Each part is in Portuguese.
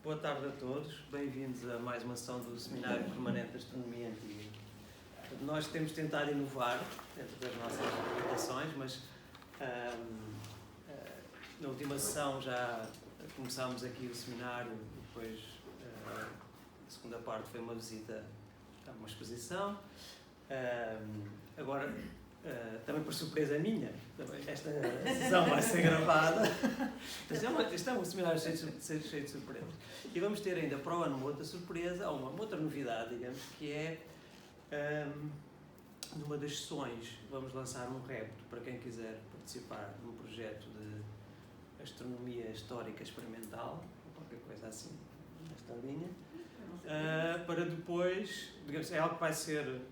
Boa tarde a todos, bem-vindos a mais uma sessão do Seminário Permanente de Astronomia Antiga. Nós temos tentado inovar dentro das nossas limitações, mas na última sessão já começámos aqui o seminário e depois a segunda parte foi uma visita a uma exposição. Agora, também por surpresa minha, esta sessão vai ser gravada. Isto é um seminário cheio de surpresas. E vamos ter ainda para o ano uma outra surpresa, ou uma outra novidade, digamos, que é numa das sessões vamos lançar um repto para quem quiser participar num projeto de astronomia histórica experimental, ou qualquer coisa assim, nesta linha, para depois, digamos, é algo que vai ser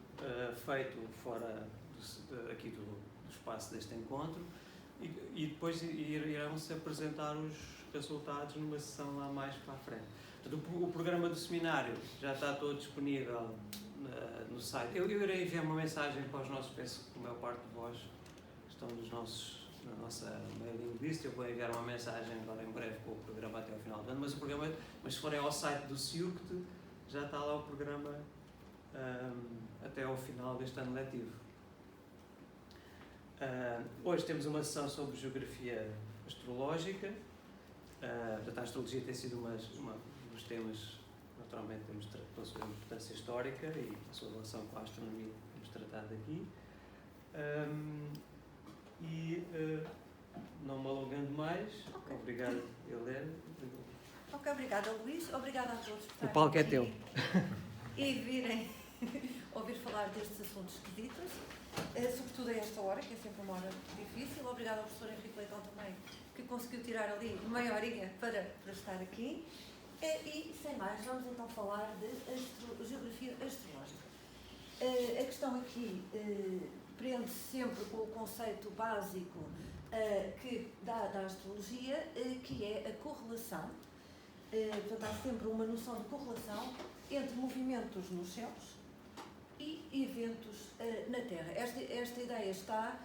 feito fora aqui do espaço deste encontro e depois irão-se apresentar os resultados numa sessão lá mais para a frente. Portanto, o programa do seminário já está todo disponível no site. Eu irei enviar uma mensagem para os nossos, penso que a maior parte de vós estão na nossa mailing list. Eu vou enviar uma mensagem agora em breve com o programa até ao final do ano, mas se forem ao site do SIUCT, já está lá o programa até ao final deste ano letivo. Hoje temos uma sessão sobre geografia astrológica. A astrologia tem sido um dos temas, naturalmente, pela sua importância histórica e a sua relação com a astronomia que temos tratado aqui. Não me alongando mais, okay. Obrigado, Helena. Ok, obrigada, Luís. Obrigada a todos por estarem O palco é aqui teu. E virem ouvir falar destes assuntos esquisitos, sobretudo a esta hora, que é sempre uma hora difícil. Obrigada ao professor Henrique Leitão também, que conseguiu tirar ali meia horinha para estar aqui. E, sem mais, vamos então falar de geografia astrológica. A questão aqui prende-se sempre com o conceito básico que dá da astrologia, que é a correlação. Portanto, há sempre uma noção de correlação entre movimentos nos céus e eventos na Terra. Esta ideia está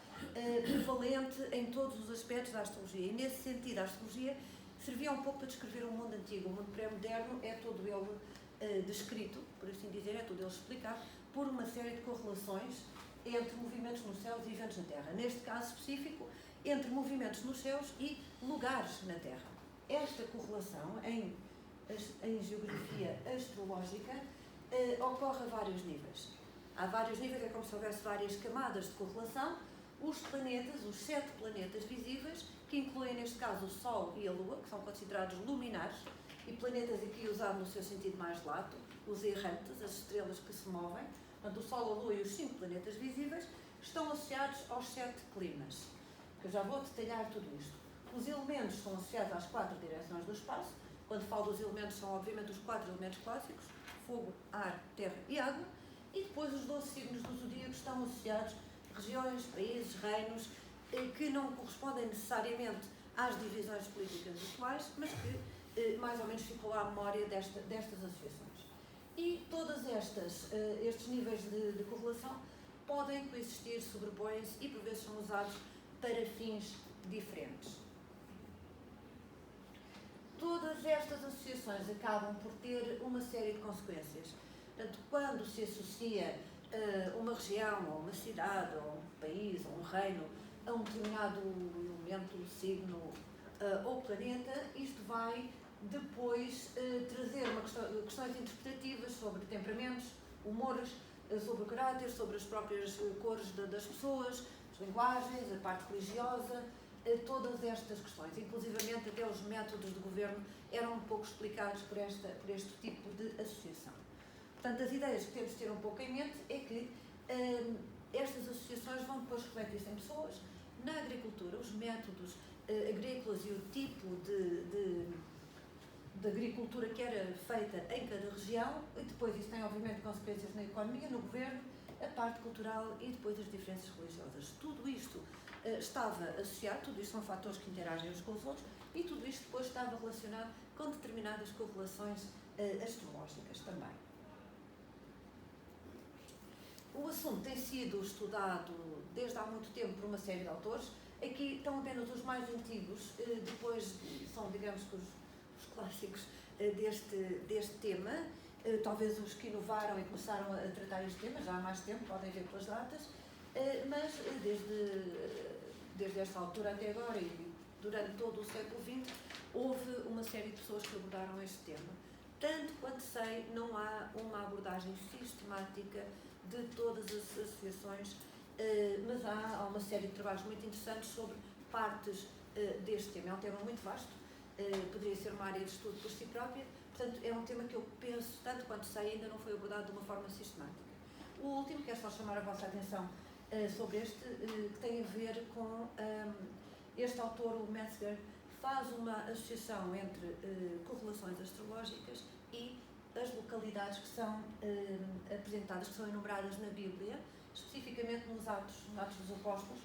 prevalente em todos os aspectos da astrologia e, nesse sentido, a astrologia servia um pouco para descrever o mundo antigo. O mundo pré-moderno é todo ele descrito, por assim dizer, é todo ele explicado por uma série de correlações entre movimentos nos céus e eventos na Terra. Neste caso específico, entre movimentos nos céus e lugares na Terra. Esta correlação em geografia astrológica ocorre a vários níveis. Há vários níveis, é como se houvesse várias camadas de correlação. Os planetas, os 7 planetas visíveis, que incluem neste caso o Sol e a Lua, que são considerados luminares, e planetas aqui usado no seu sentido mais lato, os errantes, as estrelas que se movem. Portanto, o Sol, a Lua e os 5 planetas visíveis estão associados aos 7 climas. Eu já vou detalhar tudo isto. Os elementos são associados às 4 direções do espaço. Quando falo dos elementos, são obviamente os 4 elementos clássicos: fogo, ar, terra e água. E depois os 12 signos do zodíaco estão associados a regiões, países, reinos, que não correspondem necessariamente às divisões políticas atuais, mas que mais ou menos ficou à memória destas associações. E todos estes níveis de correlação podem coexistir, sobrepõem-se e por vezes são usados para fins diferentes. Todas estas associações acabam por ter uma série de consequências. Portanto, quando se associa uma região, ou uma cidade, ou um país, ou um reino, a um determinado elemento, signo ou planeta, isto vai depois trazer questões interpretativas sobre temperamentos, humores, sobre o caráter, sobre as próprias cores das pessoas, as linguagens, a parte religiosa, todas estas questões. Inclusivamente até os métodos de governo eram um pouco explicados por este tipo de associação. Portanto, as ideias que temos de ter um pouco em mente é que estas associações vão depois refletir-se em pessoas, na agricultura, os métodos agrícolas e o tipo de agricultura que era feita em cada região, e depois isso tem obviamente consequências na economia, no governo, a parte cultural e depois as diferenças religiosas. Tudo isto estava associado, tudo isto são fatores que interagem uns com os outros, e tudo isto depois estava relacionado com determinadas correlações astrológicas também. O assunto tem sido estudado desde há muito tempo por uma série de autores. Aqui estão apenas os mais antigos, depois são, digamos, que os clássicos deste tema. Talvez os que inovaram e começaram a tratar este tema já há mais tempo, podem ver pelas datas, mas desde esta altura até agora e durante todo o século XX houve uma série de pessoas que abordaram este tema. Tanto quanto sei, não há uma abordagem sistemática de todas as associações, mas há uma série de trabalhos muito interessantes sobre partes deste tema. É um tema muito vasto, poderia ser uma área de estudo por si própria, portanto é um tema que eu penso, tanto quanto sei, ainda não foi abordado de uma forma sistemática. O último, quero só chamar a vossa atenção sobre este, que tem a ver com este autor, o Metzger, faz uma associação entre correlações astrológicas e as localidades que são apresentadas, que são enumeradas na Bíblia, especificamente nos Atos dos Apóstolos,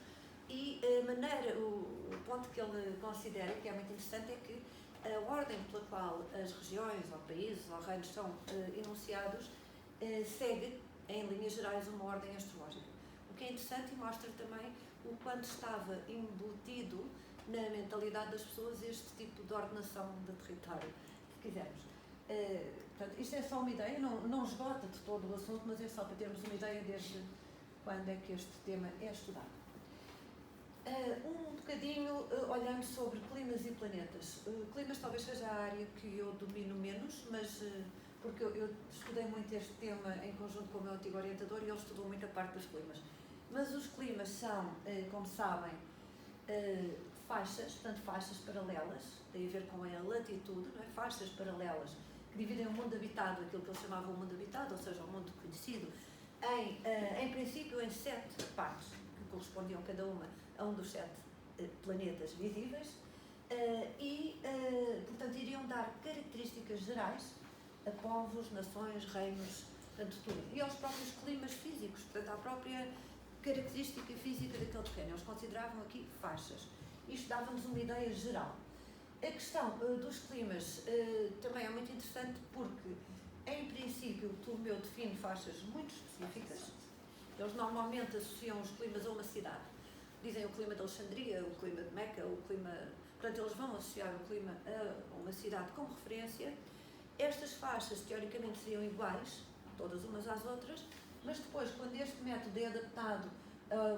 e o ponto que ele considera, que é muito interessante, é que a ordem pela qual as regiões, ou países, ou reinos são enunciados, segue, em linhas gerais, uma ordem astrológica. O que é interessante e mostra também o quanto estava embutido na mentalidade das pessoas este tipo de ordenação de território, se quisermos. Portanto, isto é só uma ideia, não esgota de todo o assunto, mas é só para termos uma ideia desde quando é que este tema é estudado. Um bocadinho olhando sobre climas e planetas. Climas talvez seja a área que eu domino menos, mas porque eu estudei muito este tema em conjunto com o meu antigo orientador e ele estudou muito a parte dos climas. Mas os climas são, como sabem, faixas, portanto faixas paralelas, tem a ver com a latitude, não é? Faixas paralelas que dividem o mundo habitado, aquilo que eles chamavam o mundo habitado, ou seja, o mundo conhecido, em princípio em 7 partes, que correspondiam cada uma a um dos 7 planetas visíveis, portanto iriam dar características gerais a povos, nações, reinos, portanto tudo. E aos próprios climas físicos, portanto à própria característica física daquele terreno. Eles consideravam aqui faixas. Isto dava-nos uma ideia geral. A questão dos climas também é muito interessante porque, em princípio, o Ptolomeu define faixas muito específicas. Eles normalmente associam os climas a uma cidade. Dizem o clima de Alexandria, o clima de Meca, o clima... Portanto, eles vão associar o clima a uma cidade como referência. Estas faixas, teoricamente, seriam iguais, todas umas às outras, mas depois, quando este método é adaptado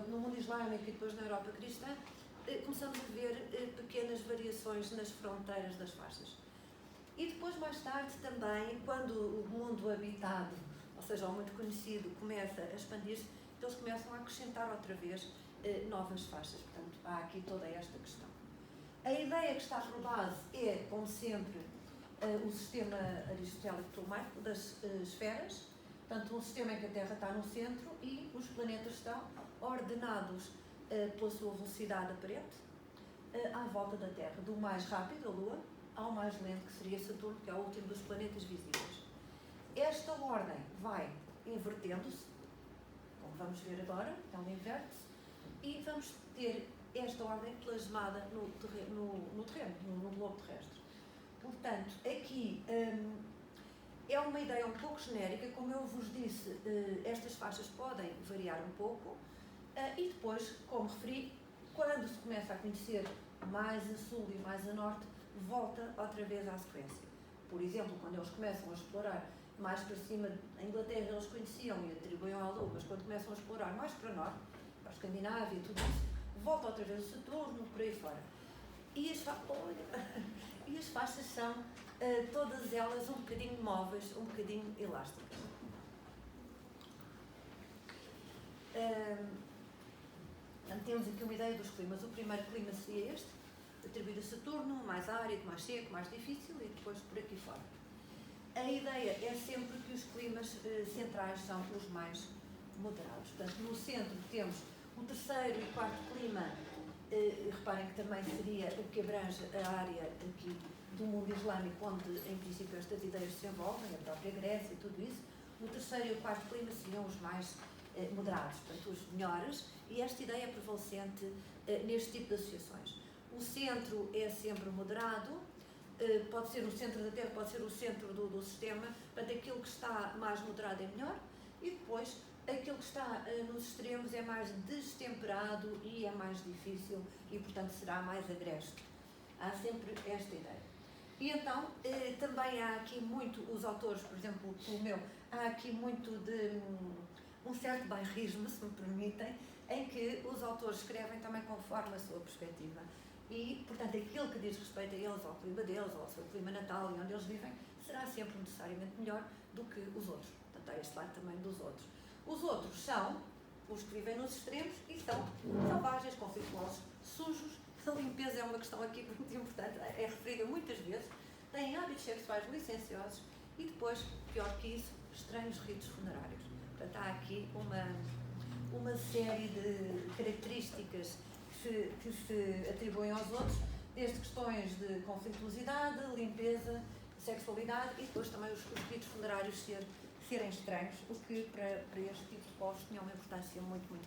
no mundo islâmico e depois na Europa cristã, começamos a ver pequenas variações nas fronteiras das faixas. E depois, mais tarde, também, quando o mundo habitado, ou seja, o muito conhecido, começa a expandir-se, eles começam a acrescentar outra vez novas faixas. Portanto, há aqui toda esta questão. A ideia que está por base é, como sempre, o sistema aristotélico ptolomaico das esferas, portanto, um sistema em que a Terra está no centro e os planetas estão ordenados pela sua velocidade aparente à volta da Terra, do mais rápido, a Lua, ao mais lento, que seria Saturno, que é o último dos planetas visíveis. Esta ordem vai invertendo-se, como vamos ver agora, então inverte-se, e vamos ter esta ordem plasmada no globo terrestre. Portanto, aqui é uma ideia um pouco genérica, como eu vos disse, estas faixas podem variar um pouco, e depois, como referi, quando se começa a conhecer mais a sul e mais a norte, volta outra vez à sequência. Por exemplo, quando eles começam a explorar mais para cima, a Inglaterra eles conheciam e atribuíam à Lua, mas quando começam a explorar mais para norte, para a Escandinávia e tudo isso, volta outra vez o Saturno, por aí fora. E as faixas são, todas elas, um bocadinho móveis, um bocadinho elásticas. Temos aqui uma ideia dos climas. O primeiro clima seria este, atribuído a Saturno, mais árido, mais seco, mais difícil, e depois por aqui fora. A ideia é sempre que os climas centrais são os mais moderados. Portanto, no centro temos o terceiro e quarto clima, reparem que também seria o que abrange a área aqui do mundo islâmico, onde em princípio estas ideias se envolvem, a própria Grécia e tudo isso. O terceiro e o quarto clima seriam os mais moderados, portanto os melhores, e esta ideia é prevalecente neste tipo de associações. O centro é sempre moderado, pode ser o centro da Terra, pode ser o centro do sistema, portanto aquilo que está mais moderado é melhor, e depois aquilo que está nos extremos é mais destemperado e é mais difícil e portanto será mais agreste. Há sempre esta ideia. E então, também há aqui muito, os autores, por exemplo, Ptolomeu, há aqui muito de um certo bairrismo, se me permitem, em que os autores escrevem também conforme a sua perspectiva. E, portanto, aquilo que diz respeito a eles, ao clima deles, ao seu clima natal e onde eles vivem, será sempre necessariamente melhor do que os outros. Portanto, há este lado também dos outros. Os outros são os que vivem nos extremos e são selvagens, conflituosos, sujos. A limpeza é uma questão aqui muito importante, é referida muitas vezes. Têm hábitos sexuais licenciosos e depois, pior que isso, estranhos ritos funerários. Portanto, há aqui uma série de características que se atribuem aos outros, desde questões de conflituosidade, limpeza, sexualidade e depois também os ritos funerários serem estranhos, o que para este tipo de povos tinha uma importância muito, muito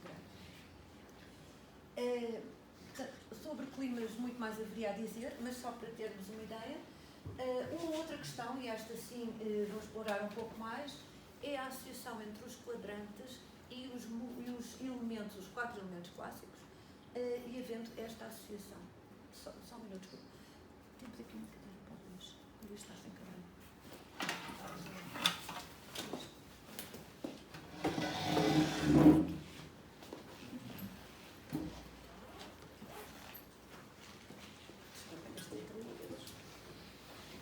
grande. Sobre climas muito mais haveria a dizer, mas só para termos uma ideia. Uma outra questão, e esta sim vou explorar um pouco mais, é a associação entre os quadrantes e os elementos, os 4 elementos clássicos, e havendo esta associação. Só um minuto, desculpa. Temos aqui um bocadinho para o Luís. O Luís está sem cadeira.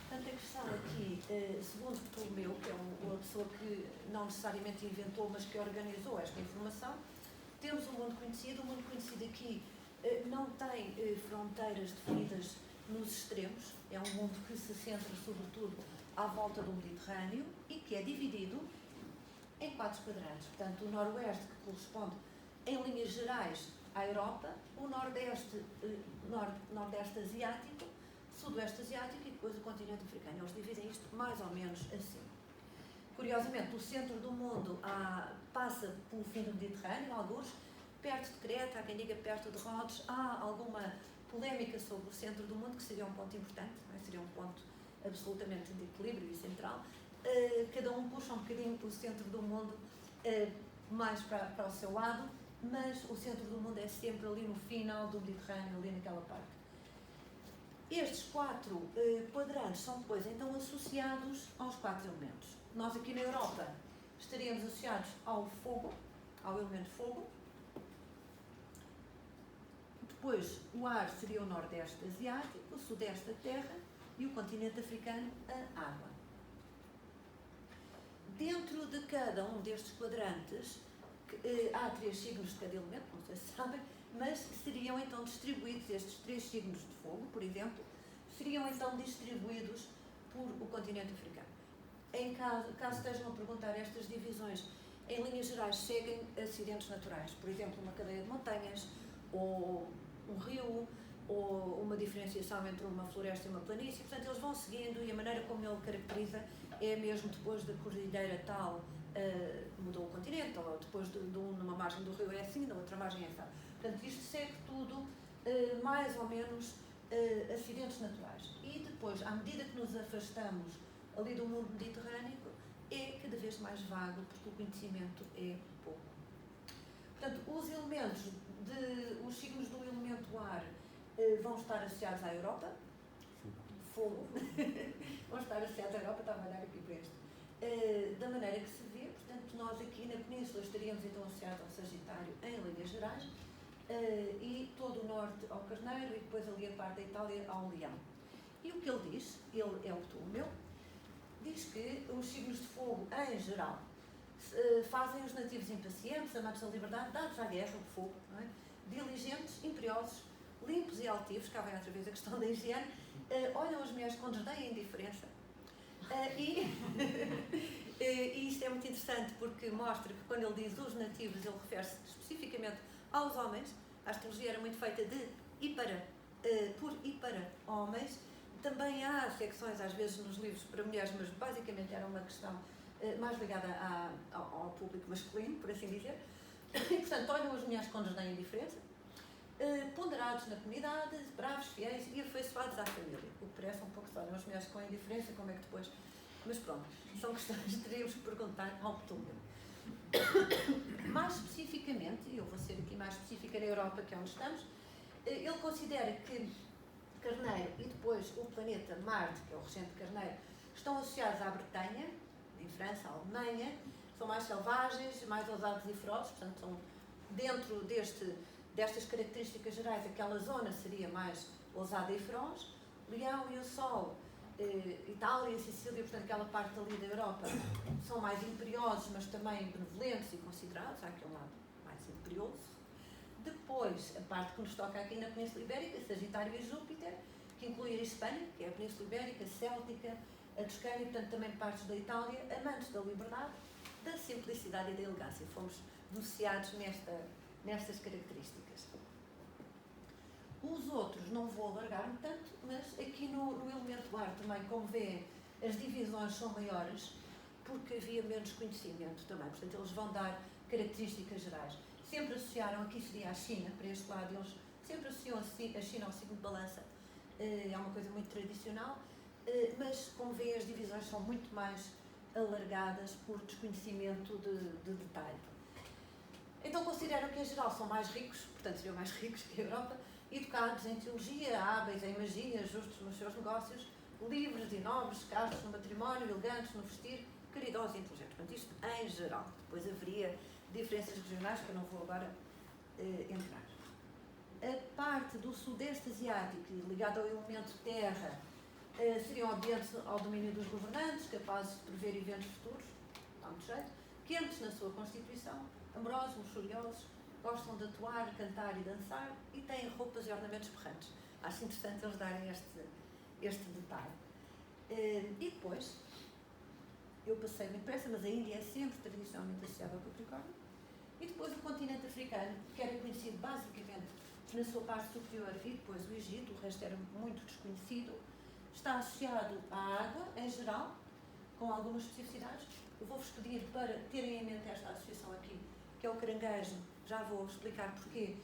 Portanto, a questão aqui, segundo Ptolomeu, que é uma pessoa que não necessariamente inventou, mas que organizou esta informação, temos um mundo conhecido. O mundo conhecido aqui não tem fronteiras definidas nos extremos, é um mundo que se centra sobretudo à volta do Mediterrâneo e que é dividido em 4 quadrantes. Portanto, o noroeste, que corresponde em linhas gerais à Europa, o nordeste asiático, sudoeste asiático e depois o continente africano. Eles dividem isto mais ou menos assim. Curiosamente, o centro do mundo passa pelo fim do Mediterrâneo, alguns, perto de Creta, há quem diga perto de Rhodes. Há alguma polémica sobre o centro do mundo, que seria um ponto importante, não é? Seria um ponto absolutamente de equilíbrio e central. Cada um puxa um bocadinho o centro do mundo mais para o seu lado, mas o centro do mundo é sempre ali no final do Mediterrâneo, ali naquela parte. Estes 4 quadrantes são depois então associados aos 4 elementos. Nós aqui na Europa estaríamos associados ao fogo, ao elemento fogo. Depois o ar seria o nordeste asiático, o sudeste a terra e o continente africano a água. Dentro de cada um destes quadrantes há 3 signos de cada elemento, não sei se sabem, mas seriam então distribuídos, estes 3 signos de fogo, por exemplo, seriam então distribuídos por o continente africano. Em caso estejam a perguntar, estas divisões, em linhas gerais, seguem acidentes naturais, por exemplo, uma cadeia de montanhas, ou um rio, ou uma diferenciação entre uma floresta e uma planície. Portanto, eles vão seguindo e a maneira como ele caracteriza é mesmo depois da cordilheira tal mudou o continente, ou depois numa margem do rio é assim, na outra margem é assim. Portanto, isto segue tudo mais ou menos acidentes naturais. E depois, à medida que nos afastamos ali do mundo mediterrâneo, é cada vez mais vago, porque o conhecimento é pouco. Portanto, os signos do elemento ar vão estar associados à Europa. Fogo. Vão estar associados à Europa, estava a olhar aqui para este. Da maneira que se vê, portanto, nós aqui na Península estaríamos então associados ao Sagitário em linhas gerais, e todo o norte ao Carneiro e depois ali a parte da Itália ao Leão. E o que ele diz, ele é o Ptolomeu, diz que os signos de fogo, em geral, fazem os nativos impacientes, amantes da liberdade, dados à guerra, o fogo, não é? Diligentes, imperiosos, limpos e altivos, cá vem outra vez a questão da higiene, olham as mulheres com desdém e indiferença. E isto é muito interessante porque mostra que quando ele diz os nativos, ele refere-se especificamente aos homens. A astrologia era muito feita de e para, por e para homens. Também há secções, às vezes, nos livros para mulheres, mas basicamente era uma questão mais ligada ao público masculino, por assim dizer. E, portanto, olham as mulheres com desdém e indiferença, ponderados na comunidade, bravos, fiéis e afeiçoados à família. O que parece um pouco só, olham as mulheres com indiferença, como é que depois... Mas pronto, são questões que teríamos que perguntar ao Ptolomeu. Mais especificamente, e eu vou ser aqui mais específica na Europa, que é onde estamos, ele considera que Carneiro e depois o planeta Marte, que é o regente Carneiro, estão associados à Bretanha, em França, à Alemanha, são mais selvagens, mais ousados e ferozes, portanto, são dentro destas características gerais, aquela zona seria mais ousada e feroz. Leão e o Sol, Itália e Sicília, portanto, aquela parte ali da Europa, são mais imperiosos, mas também benevolentes e considerados, há aquele lado mais imperioso. Depois, a parte que nos toca aqui na Península Ibérica, Sagitário e Júpiter, que inclui a Espanha, que é a Península Ibérica, Céltica, a Toscana e, portanto, também partes da Itália, amantes da liberdade, da simplicidade e da elegância. Fomos beneficiados nestas características. Os outros não vou alargar-me tanto, mas aqui no elemento ar também, como vêem, as divisões são maiores, porque havia menos conhecimento também. Portanto, eles vão dar características gerais. Sempre associaram, aqui seria a China, para este lado, eles sempre associam a China ao signo de balança. É uma coisa muito tradicional, mas, como veem, as divisões são muito mais alargadas por desconhecimento de detalhe. Então, consideram que, em geral, são mais ricos, portanto, seriam mais ricos que a Europa, educados em teologia, hábeis em magia, justos nos seus negócios, livres e nobres, castos no matrimónio, elegantes no vestir, caridosos e inteligentes. Portanto, isto em geral. Depois haveria diferenças regionais que eu não vou agora entrar. A parte do sudeste asiático, ligada ao elemento terra, seriam obedientes ao domínio dos governantes, capazes de prever eventos futuros, dá muito jeito, quentes na sua constituição, amorosos, luxuriosos, gostam de atuar, cantar e dançar e têm roupas e ornamentos berrantes. Acho interessante eles darem este detalhe. E depois, eu passei muito depressa, mas a Índia é sempre tradicionalmente associada ao Capricórnio. E depois o continente africano, que era conhecido basicamente na sua parte superior, e depois o Egito, o resto era muito desconhecido, está associado à água, em geral, com algumas especificidades. Eu vou-vos pedir para terem em mente esta associação aqui, que é o caranguejo. Já vou explicar porquê.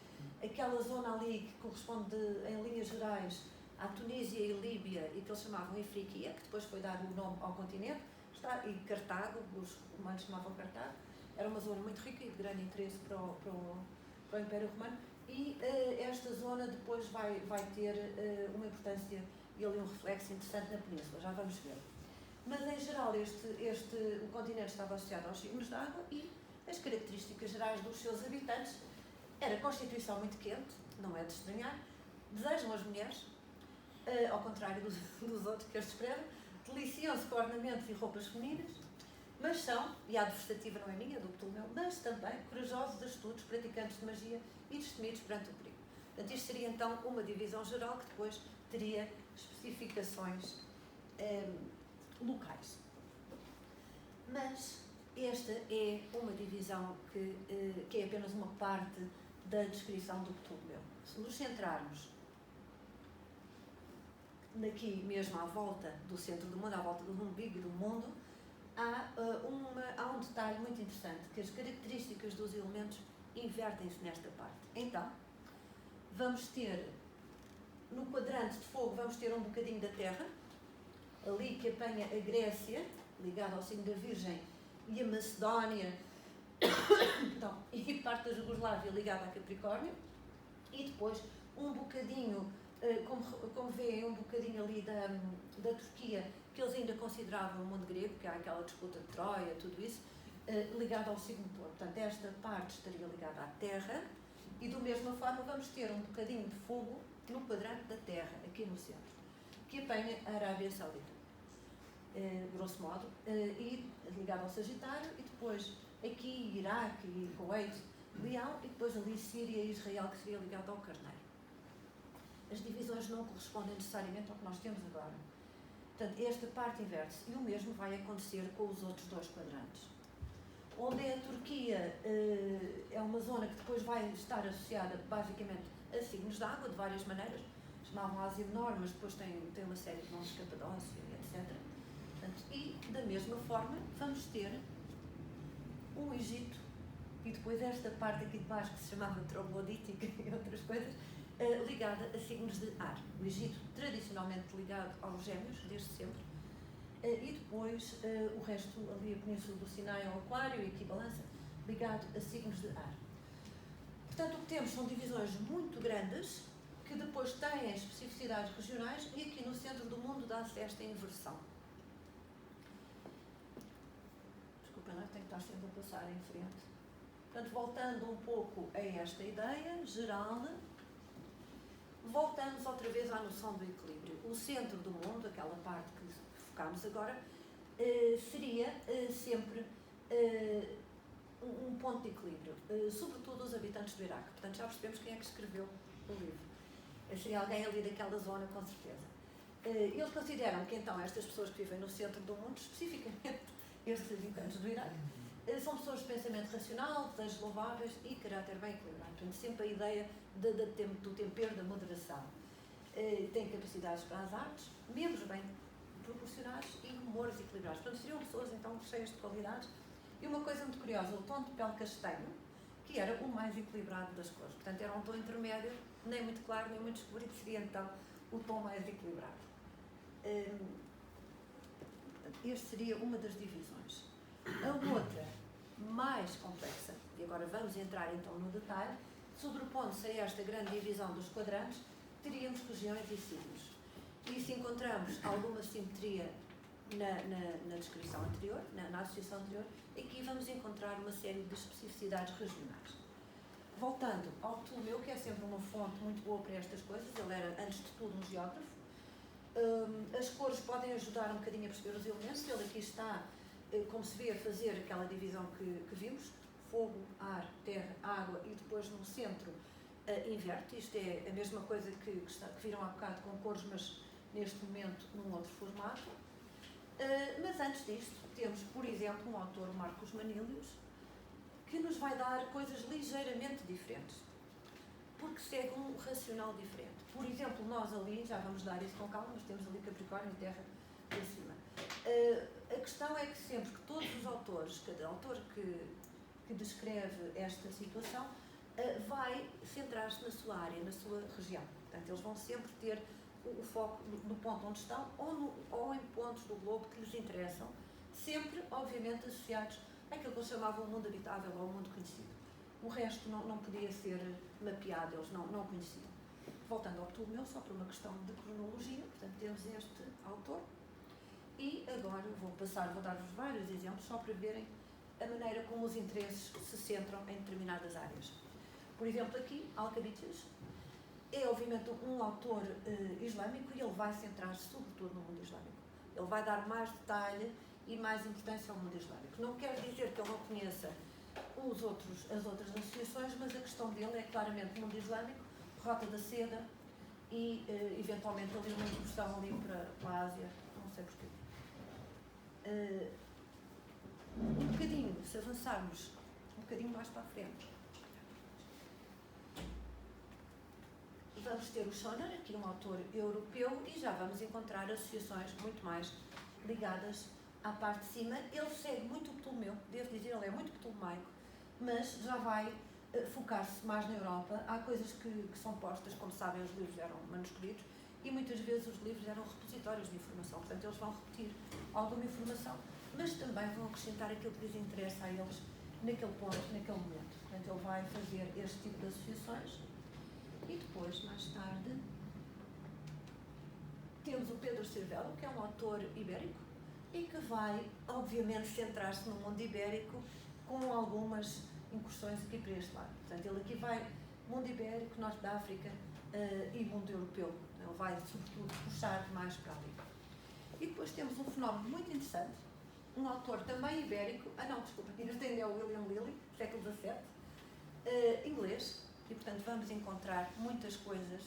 Aquela zona ali que corresponde, em linhas gerais, à Tunísia e Líbia, e que eles chamavam Ifriqiya, que depois foi dado o nome ao continente, e Cartago, os romanos chamavam Cartago, era uma zona muito rica e de grande interesse para o Império Romano, e esta zona depois vai ter uma importância e ali um reflexo interessante na península, já vamos ver. Mas, em geral, o continente estava associado aos signos de água e as características gerais dos seus habitantes era constituição muito quente, não é de estranhar, desejam as mulheres, ao contrário dos outros que as descrevem, deliciam-se com ornamentos e roupas femininas, mas são, e a adversativa não é minha, do Ptolomeu, mas também corajosos, astutos, praticantes de magia e destemidos perante o perigo. Portanto, isto seria então uma divisão geral que depois teria especificações locais. Mas esta é uma divisão que é apenas uma parte da descrição do Ptolomeu. Se nos centrarmos aqui mesmo à volta do centro do mundo, à volta do umbigo do mundo, há um detalhe muito interessante, que as características dos elementos invertem-se nesta parte. Então, vamos ter, no quadrante de fogo, vamos ter um bocadinho da terra, ali que apanha a Grécia, ligada ao signo da Virgem, e a Macedónia, e parte da Jugoslávia ligada a Capricórnio, e depois um bocadinho, como veem, um bocadinho ali da Turquia, que eles ainda consideravam o mundo grego, que há aquela disputa de Troia, tudo isso, ligado ao signo de Touro. Portanto, esta parte estaria ligada à terra, e da mesma forma vamos ter um bocadinho de fogo no quadrante da terra, aqui no centro, que apanha a Arábia Saudita, grosso modo, e ligado ao Sagitário, e depois aqui Iraque e Kuwait, Leão, e depois ali Síria e Israel, que seria ligado ao Carneiro. As divisões não correspondem necessariamente ao que nós temos agora. Portanto, esta parte inverte-se, e o mesmo vai acontecer com os outros dois quadrantes. Onde a Turquia é uma zona que depois vai estar associada basicamente a signos de água, de várias maneiras, chamavam Ásia Menor, mas depois tem uma série de nomes, Capadócia, etc. Portanto, e, da mesma forma, vamos ter o Egito, e depois esta parte aqui de baixo, que se chamava troglodítica e outras coisas, ligada a signos de ar. O Egito, tradicionalmente ligado aos Gêmeos, desde sempre, e depois o resto, ali a Península do Sinai ao Aquário e aqui Balança, ligado a signos de ar. Portanto, o que temos são divisões muito grandes, que depois têm especificidades regionais e aqui no centro do mundo dá-se esta inversão. Desculpa, não é? Tenho que estar sempre a passar em frente. Portanto, voltando um pouco a esta ideia geral, voltamos outra vez à noção do equilíbrio. O centro do mundo, aquela parte que focámos agora, seria sempre um ponto de equilíbrio, sobretudo os habitantes do Iraque. Portanto, já percebemos quem é que escreveu o livro. Seria alguém ali daquela zona, com certeza. Eles consideram que, então, estas pessoas que vivem no centro do mundo, especificamente estes habitantes do Iraque, são pessoas de pensamento racional, desejos louváveis e caráter bem equilibrado. Portanto, sempre a ideia do tempero, da moderação. Têm capacidades para as artes, membros bem proporcionados e humores equilibrados. Portanto, seriam pessoas, então, cheias de qualidades. E uma coisa muito curiosa, o tom de pele castanho, que era o mais equilibrado das cores. Portanto, era um tom intermédio, nem muito claro, nem muito escuro, e seria, então, o tom mais equilibrado. Este seria uma das divisões. A outra, mais complexa, e agora vamos entrar, então, no detalhe, sobrepondo-se a esta grande divisão dos quadrantes, teríamos regiões e signos. E se encontramos alguma simetria na descrição anterior, na associação anterior, aqui vamos encontrar uma série de especificidades regionais. Voltando ao Ptolomeu, que é sempre uma fonte muito boa para estas coisas, ele era, antes de tudo, um geógrafo. As cores podem ajudar um bocadinho a perceber os elementos. Ele aqui está, como se vê, a fazer aquela divisão que vimos: fogo, ar, terra, água, e depois no centro inverte. Isto é a mesma coisa que viram há bocado com cores, mas neste momento num outro formato. Mas antes disto, temos, por exemplo, um autor, Marcos Manilius, que nos vai dar coisas ligeiramente diferentes, porque segue um racional diferente. Por exemplo, nós ali, já vamos dar isso com calma, mas temos ali Capricórnio e Terra em cima. A questão é que sempre que todos os autores, cada autor que descreve esta situação, vai centrar-se na sua área, na sua região. Portanto, eles vão sempre ter o foco no ponto onde estão ou em pontos do globo que lhes interessam, sempre, obviamente, associados àquilo que eles chamavam o mundo habitável ou o mundo conhecido. O resto não podia ser mapeado, eles não conheciam. Voltando ao Ptolomeu, só por uma questão de cronologia, portanto, temos este autor. E agora vou dar-vos vários exemplos, só para verem a maneira como os interesses se centram em determinadas áreas. Por exemplo, aqui, Alcabiades é, obviamente, um autor islâmico e ele vai centrar-se sobretudo no mundo islâmico. Ele vai dar mais detalhe e mais importância ao mundo islâmico. Não quer dizer que ele não conheça as outras associações, mas a questão dele é claramente o mundo islâmico, Rota da Seda e, eventualmente, ali uma incursão ali para a Ásia, não sei porquê. Um bocadinho, se avançarmos um bocadinho mais para a frente, vamos ter o Schoner, aqui um autor europeu, e já vamos encontrar associações muito mais ligadas à parte de cima. Ele segue muito o Ptolomeu, devo dizer, ele é muito ptolomaico, mas já vai focar-se mais na Europa. Há coisas que são postas, como sabem, os livros eram manuscritos, e muitas vezes os livros eram repositórios de informação, portanto eles vão repetir alguma informação, mas também vão acrescentar aquilo que lhes interessa a eles naquele ponto, naquele momento. Portanto, ele vai fazer este tipo de associações. E depois, mais tarde, temos o Pedro Cervelo, que é um autor ibérico e que vai, obviamente, centrar-se no mundo ibérico com algumas incursões aqui para este lado. Portanto, ele aqui vai mundo ibérico, norte da África e mundo europeu. Ele vai, sobretudo, puxar mais para ali. E depois temos um fenómeno muito interessante, um autor também ibérico, este ainda é o William Lilly, século XVII, inglês. E, portanto, vamos encontrar muitas coisas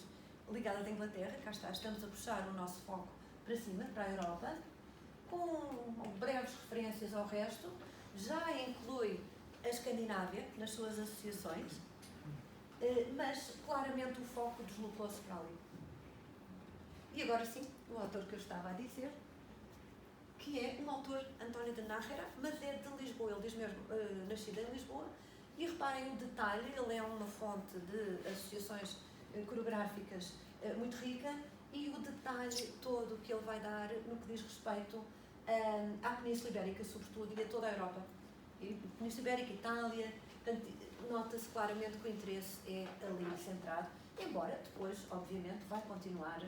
ligadas à Inglaterra. Cá está, estamos a puxar o nosso foco para cima, para a Europa, com breves referências ao resto. Já inclui a Escandinávia nas suas associações, mas claramente o foco deslocou-se para ali. E agora sim, o autor que eu estava a dizer, que é um autor, António de Nájera, mas é de Lisboa, ele diz mesmo, nascido em Lisboa. E reparem o detalhe, ele é uma fonte de associações coreográficas muito rica, e o detalhe todo que ele vai dar no que diz respeito à Península Ibérica, sobretudo, e a toda a Europa. E Península Ibérica, Itália, portanto, nota-se claramente que o interesse é ali centrado. embora depois, obviamente, vai continuar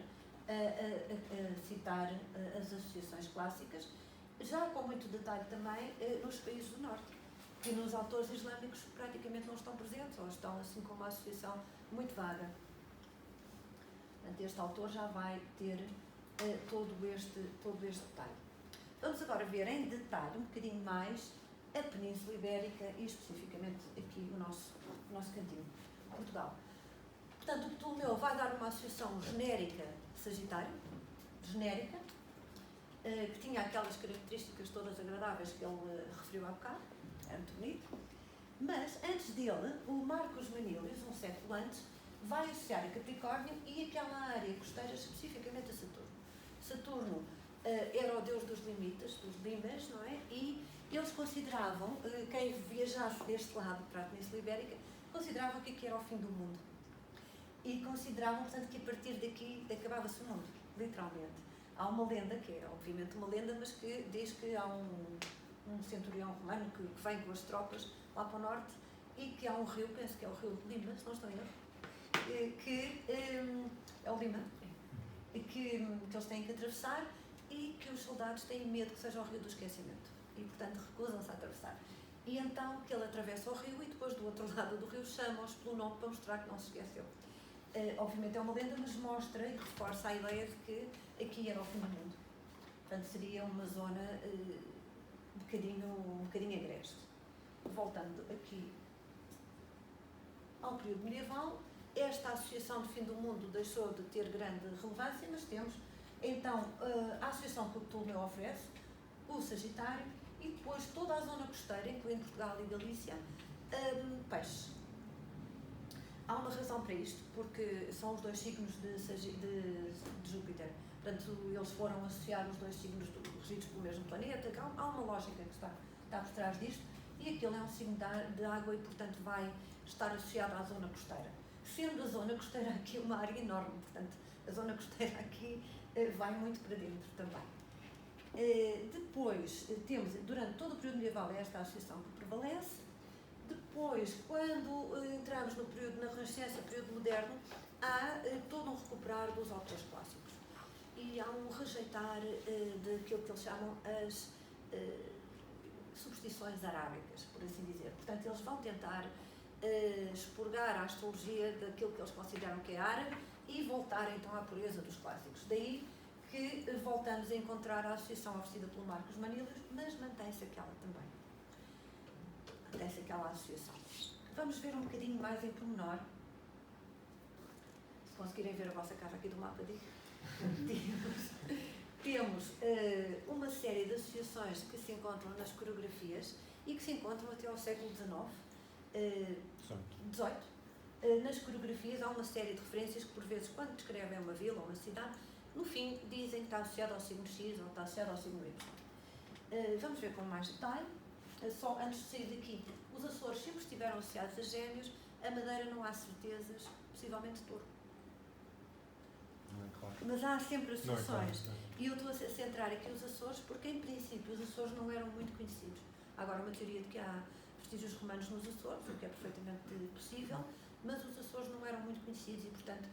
a citar as associações clássicas, já com muito detalhe também nos países do Norte, que nos autores islâmicos praticamente não estão presentes, ou estão assim com uma associação muito vaga. Portanto, este autor já vai ter todo este detalhe. Vamos agora ver em detalhe um bocadinho mais a Península Ibérica e especificamente aqui o nosso cantinho, Portugal. Portanto, o Ptolomeu vai dar uma associação genérica Sagitário, genérica, que tinha aquelas características todas agradáveis que ele referiu há bocado, era muito bonito, mas antes dele, o Marcos Manilius, um século antes, vai associar a Capricórnio e aquela área costeira especificamente a Saturno. Saturno era o deus dos limites, dos limes, não é? E eles consideravam, quem viajasse deste lado para a Península Ibérica, consideravam que aqui era o fim do mundo. E consideravam, portanto, que a partir daqui acabava-se o mundo, literalmente. Há uma lenda, que é obviamente uma lenda, mas que diz que há um centurião romano que vem com as tropas lá para o norte e que há um rio, penso que é o rio Lima, se não estou em erro, que é o Lima, que eles têm que atravessar e que os soldados têm medo que seja o rio do esquecimento e, portanto, recusam-se a atravessar. E então que ele atravessa o rio e depois do outro lado do rio chamam-os pelo nome para mostrar que não se esqueceu. Obviamente é uma lenda, mas mostra e reforça a ideia de que aqui era o fim do mundo. Portanto, seria uma zona um bocadinho agreste. Voltando aqui ao período medieval, esta associação de fim do mundo deixou de ter grande relevância, mas temos então a associação que o Ptolomeu oferece, o Sagitário, e depois toda a zona costeira, incluindo Portugal e Galícia, peixe. Há uma razão para isto, porque são os dois signos de Júpiter. Portanto, eles foram associar os dois signos regidos pelo mesmo planeta. Há uma lógica que está por trás disto, e aquele é um signo de água e, portanto, vai estar associado à zona costeira. Sendo a zona costeira aqui uma área enorme, portanto, a zona costeira aqui vai muito para dentro também. Depois, temos, durante todo o período medieval, esta associação que prevalece. Depois, quando entramos no período, na Renascença, período moderno, há todo um recuperar dos autores clássicos. E há um rejeitar daquilo que eles chamam as superstições arábicas, por assim dizer. Portanto, eles vão tentar expurgar a astrologia daquilo que eles consideram que é árabe e voltar então à pureza dos clássicos. Daí que voltamos a encontrar a associação oferecida pelo Marcos Manilius, mas mantém-se aquela também. Mantém-se aquela associação. Vamos ver um bocadinho mais em pormenor. Se conseguirem ver a vossa casa aqui do mapa, digo. Temos uma série de associações que se encontram nas coreografias e que se encontram até ao século XVIII. Nas coreografias há uma série de referências que, por vezes, quando descrevem uma vila ou uma cidade, no fim dizem que está associado ao signo X ou está associado ao signo Y. Vamos ver com mais detalhe. Só antes de sair daqui, os Açores sempre estiveram associados a Gêmeos, a Madeira não há certezas, possivelmente Touro. Não é claro. Mas há sempre associações. Não é claro. E eu estou a centrar aqui os Açores porque, em princípio, os Açores não eram muito conhecidos. Há agora uma teoria de que há vestígios romanos nos Açores, o que é perfeitamente possível, mas os Açores não eram muito conhecidos e, portanto,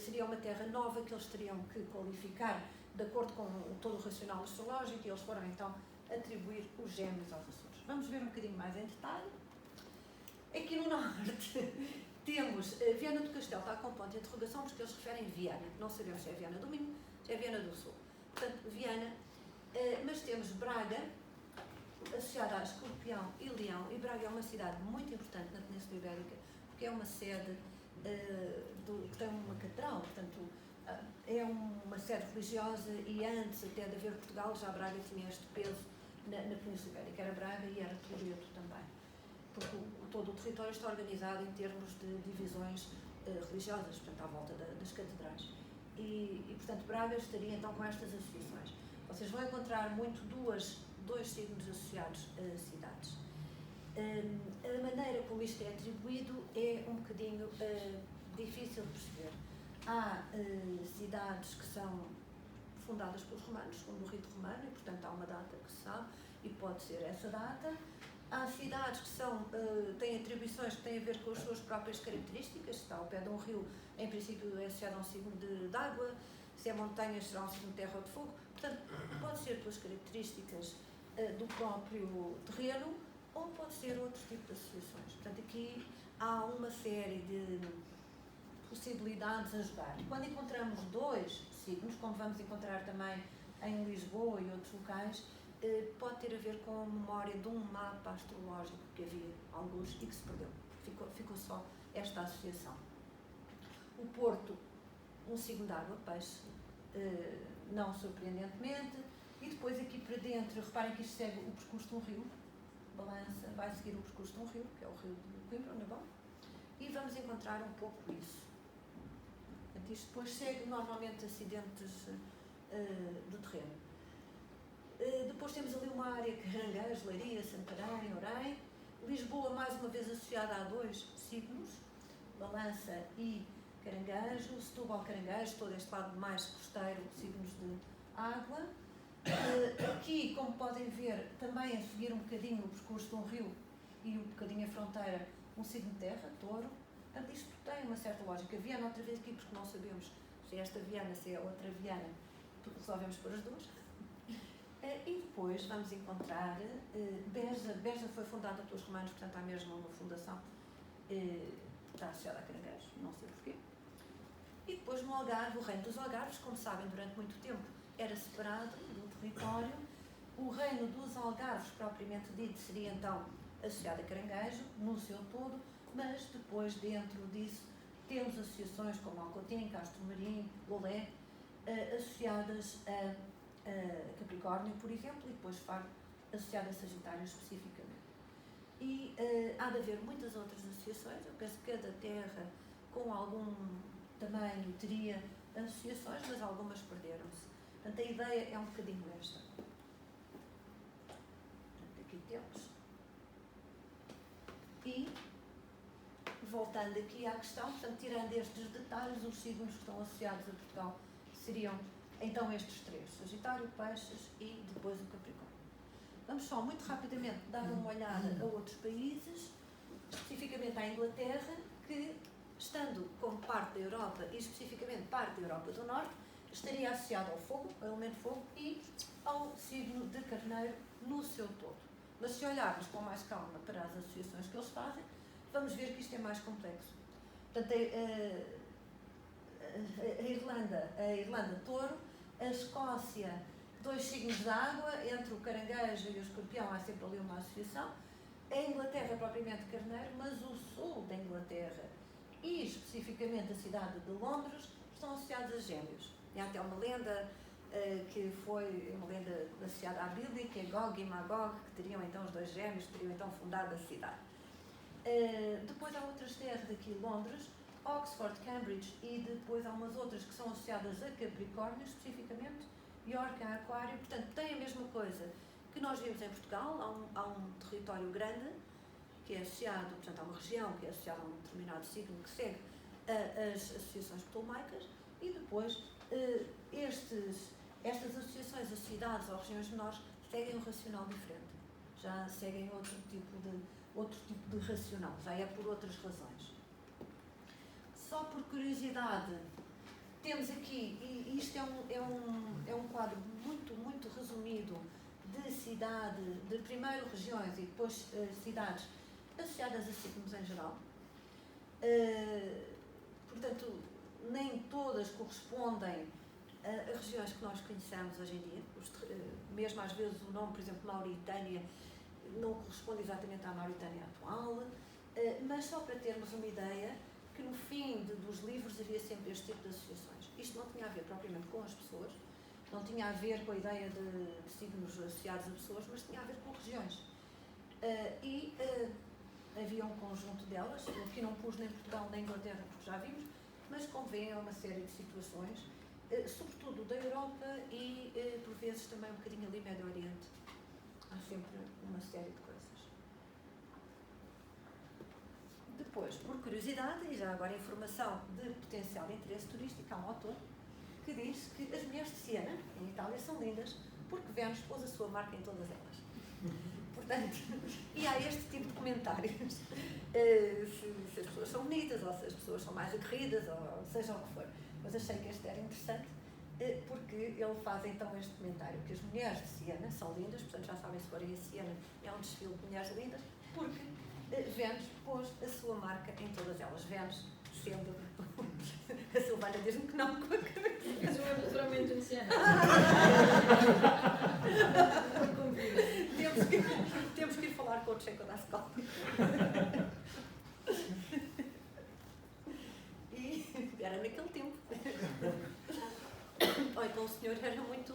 seria uma terra nova que eles teriam que qualificar de acordo com todo o racional astrológico e eles foram, então, atribuir os Gêmeos aos Açores. Vamos ver um bocadinho mais em detalhe. Aqui no norte temos Viana do Castelo, está com ponto de interrogação porque eles referem Viana. Não sabemos se é Viana do Minho, se é Viana do Sul. Portanto, Viana, mas temos Braga, associada a Escorpião e Leão, e Braga é uma cidade muito importante na Península Ibérica, porque é uma sede que tem uma catedral, portanto, é uma sede religiosa e antes até de haver Portugal, já Braga tinha este peso na Península Ibérica, era Braga e era Toledo também, porque todo o território está organizado em termos de divisões religiosas, portanto, à volta das catedrais. E, portanto, Braga estaria então com estas associações. Vocês vão encontrar muito dois signos associados a cidades. A maneira como isto é atribuído é um bocadinho difícil de perceber. Há cidades que são fundadas pelos romanos, segundo o rito romano, e portanto há uma data que se sabe, e pode ser essa data. Há cidades que têm atribuições que têm a ver com as suas próprias características. Se está ao pé de um rio, em princípio é associado a um signo de água. Se é montanhas, será um signo de terra ou de fogo. Portanto, pode ser pelas características do próprio terreno ou pode ser outro tipo de associações. Portanto, aqui há uma série de possibilidades a jogar. Quando encontramos dois signos, como vamos encontrar também em Lisboa e outros locais, pode ter a ver com a memória de um mapa astrológico que havia alguns e que se perdeu. Ficou só esta associação. O Porto, um signo de água, peixe, não surpreendentemente. E depois aqui para dentro, reparem que isto segue o percurso de um rio. Balança, vai seguir o percurso de um rio, que é o rio de Coimbra, na Bom. E vamos encontrar um pouco isso. Portanto, isto depois segue normalmente acidentes do terreno. Depois temos ali uma área que Caranguejo, Leiria, Santarém, Orem. Lisboa, mais uma vez associada a dois signos, Balança e Caranguejo. Setúbal, Caranguejo, todo este lado mais costeiro, signos de água. Aqui, como podem ver, também a seguir um bocadinho o percurso de um rio e um bocadinho a fronteira, um signo de terra, Touro. Portanto, isto tem uma certa lógica. Viana, outra vez aqui, porque não sabemos se é esta Viana, se é outra Viana, resolvemos por as duas. E depois vamos encontrar Beja. Beja foi fundada pelos romanos, portanto há mesmo uma fundação, está associada a Caranguejo, não sei porquê. E depois no Algarve, o reino dos Algarves, como sabem, durante muito tempo era separado do território. O reino dos Algarves, propriamente dito, seria então associado a Caranguejo, no seu todo, mas depois dentro disso temos associações como Alcotim, Castro Marim, Lolé, associadas a Capricórnio, por exemplo, e depois Faro, associado a Sagitário especificamente. E há de haver muitas outras associações. Eu penso que cada terra com algum tamanho teria associações, mas algumas perderam-se. Portanto, a ideia é um bocadinho esta. Portanto, aqui temos. E, voltando aqui à questão, portanto, tirando estes detalhes, os signos que estão associados a Portugal seriam então estes três, Sagitário, Peixes e depois o Capricórnio. Vamos só muito rapidamente dar uma olhada a outros países, especificamente à Inglaterra, que, estando como parte da Europa e especificamente parte da Europa do Norte, estaria associado ao fogo, ao elemento fogo e ao signo de Carneiro no seu todo. Mas se olharmos com mais calma para as associações que eles fazem, vamos ver que isto é mais complexo. Portanto, a Irlanda, Touro, a Escócia, dois signos de água, entre o Caranguejo e o Escorpião há sempre ali uma associação. A Inglaterra, propriamente Carneiro, mas o sul da Inglaterra e especificamente a cidade de Londres estão associados a Gêmeos. E há até uma lenda que foi uma lenda associada à Bíblia, que é Gog e Magog, que teriam então os dois gêmeos, que teriam então fundado a cidade. Depois há outras terras aqui, Londres, Oxford, Cambridge e depois há umas outras que são associadas a Capricórnio, especificamente, York a Aquário. Portanto, tem a mesma coisa que nós vimos em Portugal. Há um território grande que é associado, portanto, há uma região que é associada a um determinado signo que segue as associações ptolomeicas e depois estas associações a cidades ou regiões menores seguem um racional diferente. Já seguem outro tipo de racional, já é por outras razões. Só por curiosidade, temos aqui, e isto é um quadro muito, muito resumido de cidade, de primeiro regiões e depois cidades associadas a signos em geral. Portanto, nem todas correspondem a regiões que nós conhecemos hoje em dia. Mesmo às vezes o nome, por exemplo, Mauritânia, não corresponde exatamente à Mauritânia atual, mas só para termos uma ideia que no fim dos livros havia sempre este tipo de associações. Isto não tinha a ver propriamente com as pessoas, não tinha a ver com a ideia de signos associados a pessoas, mas tinha a ver com regiões. Havia um conjunto delas, aqui não pus nem Portugal nem Inglaterra, porque já vimos, mas convém a uma série de situações, sobretudo da Europa e por vezes também um bocadinho ali Médio Oriente. Há sempre uma série de coisas. Depois, por curiosidade, e já agora informação de potencial interesse turístico, há um autor que diz que as mulheres de Siena, em Itália, são lindas porque Vênus pôs a sua marca em todas elas. Portanto, e há este tipo de comentários. Se as pessoas são bonitas, ou se as pessoas são mais aguerridas, ou seja o que for. Mas achei que este era interessante, porque ele faz então este comentário, que as mulheres de Siena são lindas, portanto já sabem, se forem a Siena é um desfile de mulheres lindas, porque Vênus pôs a sua marca em todas elas. Vênus, sendo a Silvana diz-me que não com a cabeça. Fiz um aperturamento em Siena. Temos que ir falar com o Checo da escola. E era naquele tempo. Olha, então o senhor era muito...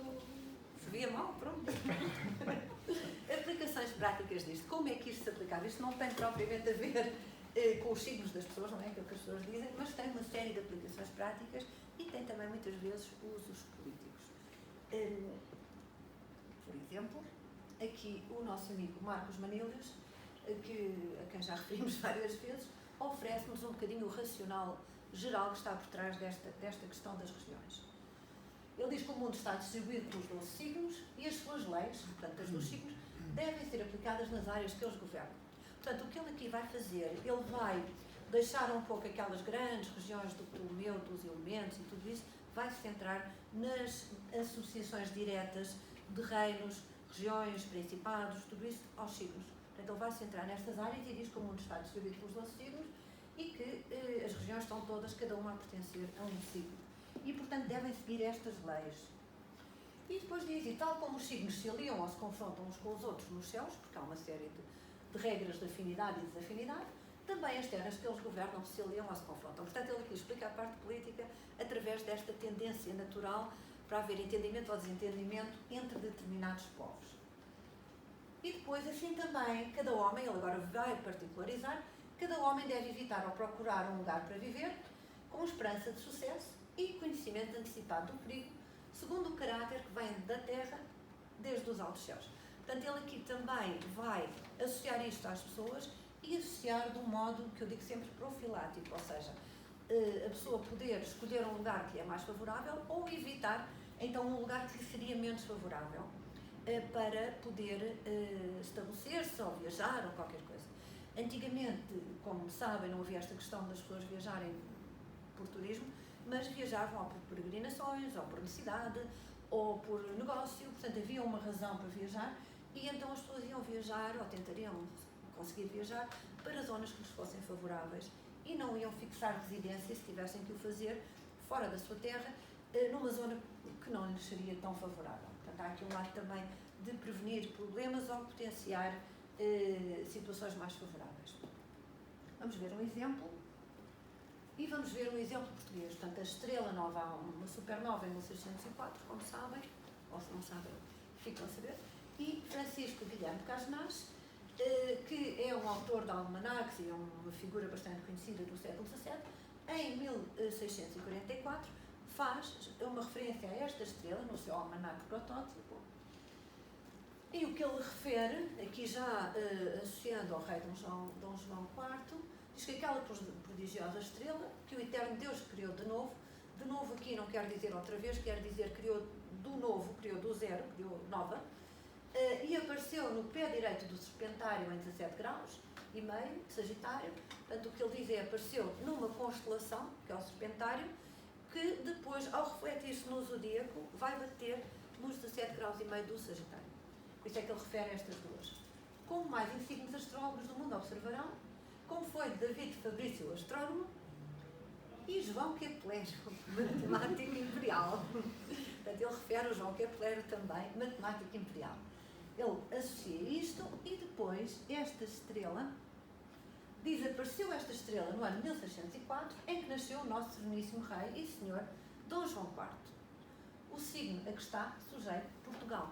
se via mal, pronto. Aplicações práticas disto. Como é que isto se aplicava? Isto não tem propriamente a ver com os signos das pessoas, não é aquilo que as pessoas dizem, mas tem uma série de aplicações práticas e tem também muitas vezes usos políticos. Por exemplo, aqui o nosso amigo Marcos Manilhas, a quem já referimos várias vezes, oferece-nos um bocadinho o racional geral que está por trás desta questão das regiões. Ele diz que o mundo está distribuído pelos 12 signos e as suas leis, portanto as dos signos, devem ser aplicadas nas áreas que eles governam. Portanto, o que ele aqui vai fazer, ele vai deixar um pouco aquelas grandes regiões do Ptolomeu, dos elementos e tudo isso, vai se centrar nas associações diretas de reinos, regiões, principados, tudo isso aos signos. Portanto, ele vai se centrar nestas áreas e diz que o mundo está distribuído pelos 12 signos e que as regiões estão todas, cada uma a pertencer a um signo. E, portanto, devem seguir estas leis. E depois diz, e tal como os signos se aliam ou se confrontam uns com os outros nos céus, porque há uma série de regras de afinidade e desafinidade, também as terras que eles governam se aliam ou se confrontam. Portanto, ele aqui explica a parte política através desta tendência natural para haver entendimento ou desentendimento entre determinados povos. E depois, assim também, cada homem, ele agora vai particularizar, cada homem deve evitar ou procurar um lugar para viver com esperança de sucesso e conhecimento antecipado do perigo, segundo o caráter que vem da terra desde os altos céus. Portanto, ele aqui também vai associar isto às pessoas e associar de um modo que eu digo sempre profilático, ou seja, a pessoa poder escolher um lugar que lhe é mais favorável ou evitar, então, um lugar que lhe seria menos favorável para poder estabelecer-se ou viajar ou qualquer coisa. Antigamente, como sabem, não havia esta questão das pessoas viajarem por turismo, mas viajavam ou por peregrinações, ou por necessidade, ou por negócio, portanto havia uma razão para viajar e então as pessoas iam viajar ou tentariam conseguir viajar para zonas que lhes fossem favoráveis e não iam fixar residência se tivessem que o fazer fora da sua terra, numa zona que não lhes seria tão favorável. Portanto, há aqui um lado também de prevenir problemas ou potenciar situações mais favoráveis. Vamos ver um exemplo. E vamos ver um exemplo português. Portanto, a estrela nova, há uma supernova em 1604, como sabem, ou se não sabem, ficam a saber. E Francisco Guilherme Casnas, que é um autor de almanaques e é uma figura bastante conhecida do século XVII, em 1644 faz uma referência a esta estrela no seu almanaque protótipo. E o que ele refere, aqui já associando ao rei Dom João IV, diz que aquela prodigiosa estrela que o eterno Deus criou de novo aqui não quer dizer outra vez, quer dizer criou do novo, criou do zero, criou nova, e apareceu no pé direito do serpentário em 17 graus e meio, de Sagitário. Portanto, o que ele diz é apareceu numa constelação, que é o serpentário, que depois, ao refletir-se no zodíaco, vai bater nos 17 graus e meio do Sagitário. Por isso é que ele refere a estas duas. Como mais insignes astrólogos do mundo observarão, como foi David Fabrício, astrónomo, e João Kepler, matemático imperial. Portanto, ele refere o João Kepler também, matemático imperial. Ele associa isto e depois esta estrela, diz, apareceu esta estrela no ano 1604, em que nasceu o nosso sereníssimo rei e senhor Dom João IV. O signo a que está sujeito, Portugal,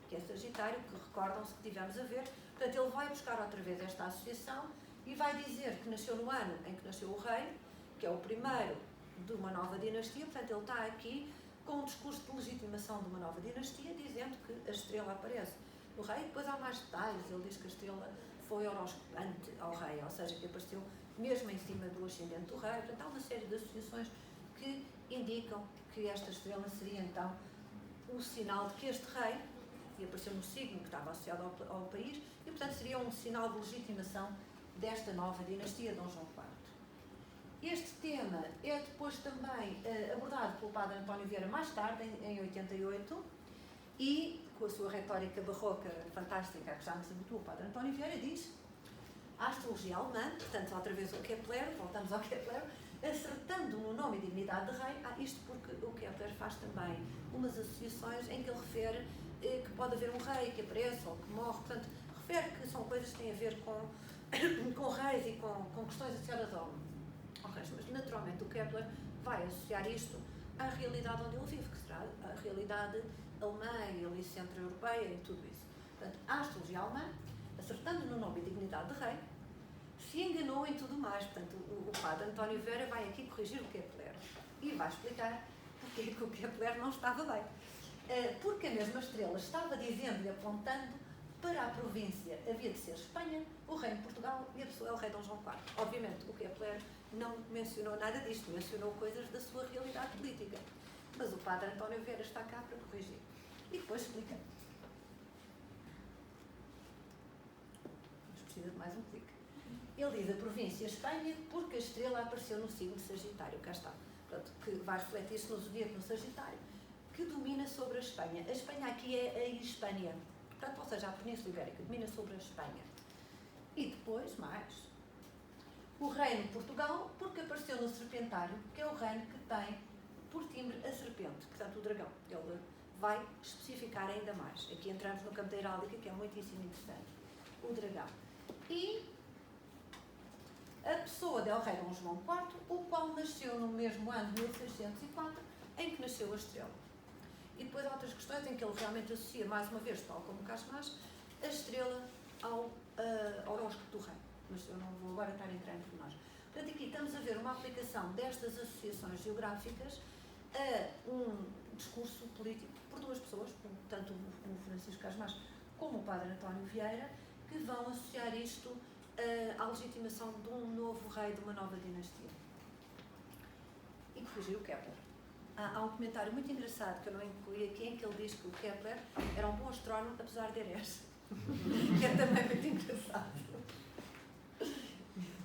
que é Sagitário, que recordam-se que tivemos a ver. Portanto, ele vai buscar outra vez esta associação e vai dizer que nasceu no ano em que nasceu o rei, que é o primeiro de uma nova dinastia. Portanto, ele está aqui com um discurso de legitimação de uma nova dinastia, dizendo que a estrela aparece no rei. Depois há mais detalhes, ele diz que a estrela foi horoscopante ao rei, ou seja, que apareceu mesmo em cima do ascendente do rei. Portanto, há uma série de associações que indicam que esta estrela seria então o sinal de que este rei e apareceu no signo que estava associado ao país, e portanto seria um sinal de legitimação desta nova dinastia de Dom João IV. Este tema é depois também abordado pelo padre António Vieira mais tarde, em 88, e com a sua retórica barroca fantástica, que já nos habituou, o padre António Vieira diz: a astrologia alemã, portanto, outra vez o Kepler, voltamos ao Kepler, acertando no nome e dignidade de rei, isto porque o Kepler faz também umas associações em que ele refere que pode haver um rei que aparece ou que morre, portanto, refere que são coisas que têm a ver com reis e com questões associadas ao reis, mas naturalmente o Kepler vai associar isto à realidade onde ele vive, que será a realidade alemã e ali centro-europeia e tudo isso. Portanto, a astrologia alemã, acertando no nome e dignidade de rei, se enganou em tudo mais. Portanto, o padre António Vieira vai aqui corrigir o Kepler e vai explicar porque que o Kepler não estava bem. Porque a mesma estrela estava dizendo e apontando para a província havia de ser Espanha, o reino de Portugal e a pessoa é o rei Dom João IV. Obviamente, o Kepler não mencionou nada disto, mencionou coisas da sua realidade política. Mas o padre António Vieira está cá para corrigir. E depois explica. Mas precisa de mais um clique. Ele diz a província Espanha porque a estrela apareceu no signo de Sagitário. Cá está. Portanto, que vai refletir-se no zodíaco no Sagitário, que domina sobre a Espanha. A Espanha aqui é a Hispânia. Portanto, ou seja, a Península Ibérica domina sobre a Espanha. E depois, mais, o reino de Portugal, porque apareceu no Serpentário, que é o reino que tem por timbre a serpente, portanto o dragão. Ele vai especificar ainda mais. Aqui entramos no campo da heráldica, que é muitíssimo interessante. O dragão. E a pessoa del rei Dom João IV, o qual nasceu no mesmo ano de 1604, em que nasceu a estrela. E depois há outras questões em que ele realmente associa, mais uma vez, tal como o Casmas, a estrela ao horóscopo do rei. Mas eu não vou agora estar a entrar em pormenores. Portanto, aqui estamos a ver uma aplicação destas associações geográficas a um discurso político por duas pessoas, tanto o Francisco Casmas como o padre António Vieira, que vão associar isto à legitimação de um novo rei, de uma nova dinastia. E corrigir o Kepler. Há um comentário muito engraçado que eu não incluí aqui, em que ele diz que o Kepler era um bom astrónomo, apesar de herege. Que é também muito engraçado.